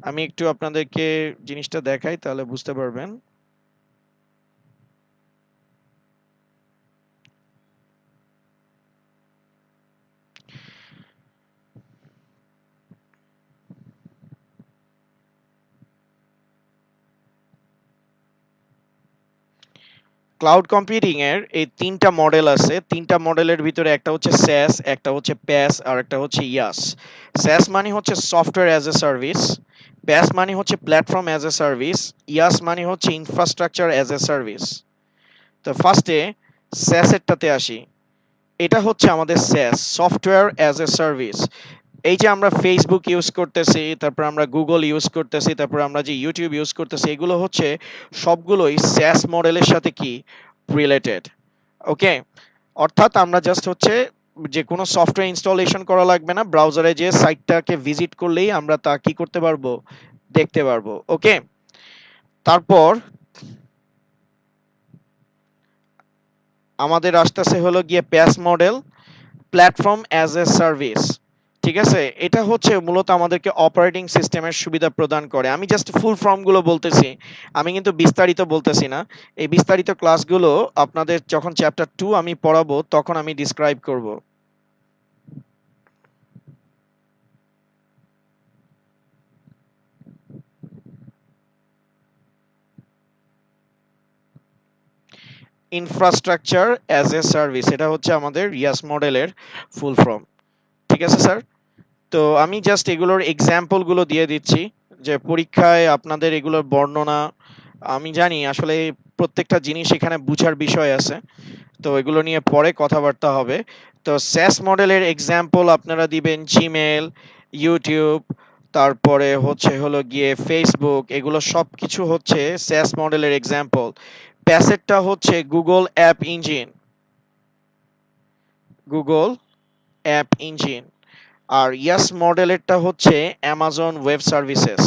আমি একটু আপনাদেরকে জিনিসটা দেখাই তাহলে বুঝতে পারবেন। ক্লাউড কম্পিউটিং এর এই ৩ টা মডেল আছে। ৩ টা মডেলের ভিতরে একটা হচ্ছে SaaS, একটা হচ্ছে PaaS আর একটা হচ্ছে IaaS। SaaS মানে হচ্ছে software as a service, PaaS মানে হচ্ছে platform as a service, IaaS মানে হচ্ছে ইনফ্রাস্ট্রাকচার অ্যাজ এ সার্ভিস। তো ফার্স্টে SaaS এরটাতে আসি। এটা হচ্ছে আমাদের SaaS, software as a service. এই যে আমরা ফেসবুক ইউজ করতেছি, তারপর আমরা গুগল ইউজ করতেছি, তারপর আমরা যে ইউটিউব ইউজ করতেছি, এগুলো হচ্ছে সবগুলোই SaaS মডেলের সাথে কি রিলেটেড। ওকে, অর্থাৎ আমরা জাস্ট হচ্ছে যে কোনো সফটওয়্যার ইনস্টলেশন করা লাগবে না, ব্রাউজারে যে সাইটটাকে ভিজিট করলেই আমরা তা কি করতে পারবো, দেখতে পারবো। ওকে, তারপর আমাদের আসতেছে হলো গিয়ে PaaS model, platform as a service. ঠিক আছে, এটা হচ্ছে মূলত আমাদেরকে অপারেটিং সিস্টেমের সুবিধা প্রদান করে। আমি জাস্ট ফুল ফর্মগুলো বলতেছি, আমি কিন্তু বিস্তারিত বলতেছি না। এই বিস্তারিত ক্লাসগুলো আপনাদের যখন চ্যাপ্টার 2 আমি পড়াবো তখন আমি ডিসক্রাইব করব। ইনফ্রাস্ট্রাকচার অ্যাজ এ সার্ভিস, এটা হচ্ছে আমাদের রিয়াস মডেলের ফুল ফর্ম। ঠিক আছে স্যার, তো আমি জাস্ট এগুলোর এক্সাম্পল গুলো দিয়ে দিচ্ছি যে পরীক্ষায় আপনাদের এগুলোর বর্ণনা। আমি জানি আসলে প্রত্যেকটা জিনিস এখানে বুঝার বিষয় আছে, তো এগুলো নিয়ে পরে কথাবার্তা হবে। তো স্যাস মডেলের এক্সাম্পল আপনারা দিবেন জিমেল, ইউটিউব, তারপরে হচ্ছে হলো গিয়ে ফেসবুক, এগুলো সব কিছু হচ্ছে স্যাস মডেলের এক্সাম্পল। প্যাসেটটা হচ্ছে Google App Engine, Google App Engine. আর ইয়াস মডেলেরটা হচ্ছে অ্যামাজন ওয়েব সার্ভিসেস।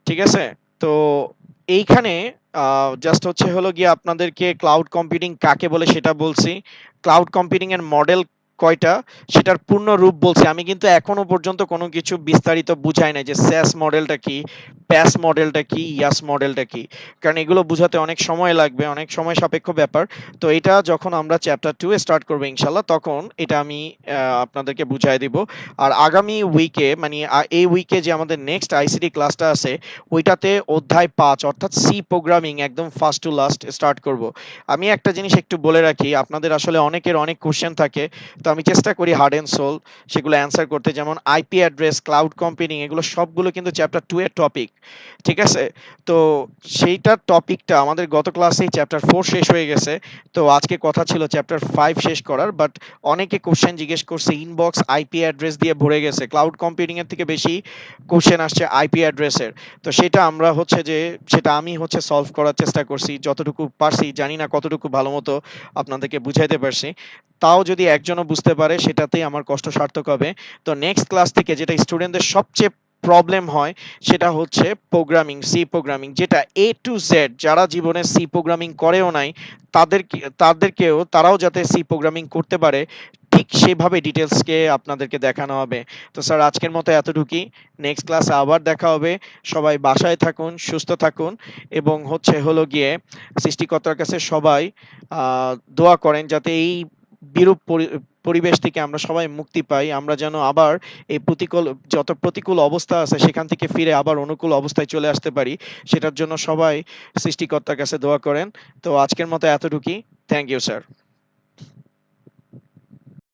ঠিক আছে, তো এইখানে জাস্ট হচ্ছে হলো গিয়ে আপনাদেরকে ক্লাউড কম্পিউটিং কাকে বলে সেটা বলছি, ক্লাউড কম্পিউটিং এর মডেল কয়টা সেটার পূর্ণ রূপ বলছি। আমি কিন্তু এখনো পর্যন্ত কোনো কিছু বিস্তারিত বুঝাই নাই যে স্যাস মডেলটা কি, প্যাস মডেলটা কি, ইয়াস মডেলটা কি, কারণ এগুলো বুঝাতে অনেক সময় লাগবে, অনেক সময় সাপেক্ষ ব্যাপার। তো এটা যখন আমরা চ্যাপ্টার 2 স্টার্ট করবো ইনশাল্লাহ, তখন এটা আমি আপনাদেরকে বুঝাই দিব। আর আগামী উইকে মানে এই উইকে যে আমাদের নেক্সট আইসিটি ক্লাসটা আছে, ওইটাতে অধ্যায় 5 অর্থাৎ সি প্রোগ্রামিং একদম ফার্স্ট টু লাস্ট স্টার্ট করব। আমি একটা জিনিস একটু বলে রাখি, আপনাদের আসলে অনেকের অনেক কোশ্চেন থাকে, তো আমি চেষ্টা করি হার্ড অ্যান্ড সোল সেগুলো অ্যান্সার করতে। যেমন আইপি অ্যাড্রেস, ক্লাউড কম্পিউটিং, এগুলো সবগুলো কিন্তু চ্যাপ্টার 2 এর টপিক। ঠিক আছে, তো সেইটার টপিকটা আমাদের গত ক্লাসেই চ্যাপ্টার 4 শেষ হয়ে গেছে। তো আজকে কথা ছিল চ্যাপ্টার 5 শেষ করার, বাট অনেকে কোশ্চেন জিজ্ঞেস করছে, ইনবক্স আইপি অ্যাড্রেস দিয়ে ভরে গেছে, ক্লাউড কম্পিউটিং এর থেকে বেশি কোশ্চেন আসছে আইপি অ্যাড্রেসের। তো সেটা আমরা হচ্ছে যে সেটা আমি হচ্ছে সলভ করার চেষ্টা করছি যতটুকু পারছি, জানি না কতটুকু ভালো মতো আপনাদেরকে বুঝাইতে পারছি। তাও যদি একজনও বুঝতে পারে সেটাতেই আমার কষ্ট সার্থক হবে। তো নেক্সট ক্লাস থেকে যেটা স্টুডেন্টদের সবচেয়ে প্রবলেম হয় সেটা হচ্ছে প্রোগ্রামিং, সি প্রোগ্রামিং, যেটা এ টু জেড যারা জীবনে সি প্রোগ্রামিং করেও নাই তাদেরকেও তারাও যাতে সি প্রোগ্রামিং করতে পারে ঠিক সেভাবে ডিটেলসকে আপনাদেরকে দেখানো হবে। তো স্যার আজকের মতো এতটুকুই। নেক্সট ক্লাসে আবার দেখা হবে। সবাই বাসায় থাকুন, সুস্থ থাকুন এবং হলো গিয়ে সৃষ্টিকর্তার কাছে সবাই দোয়া করেন যাতে এই বিরূপ পরিবেশ থেকে আমরা সবাই মুক্তি পাই। আমরা যেন আবার এই যত প্রতিকূল অবস্থা আছে সেখান থেকে ফিরে আবার অনুকূল অবস্থায় চলে আসতে পারি। সেটার জন্য সবাই সৃষ্টিকর্তার কাছে দোয়া করেন। তো আজকের মতো এতটুকুই। Thank you sir.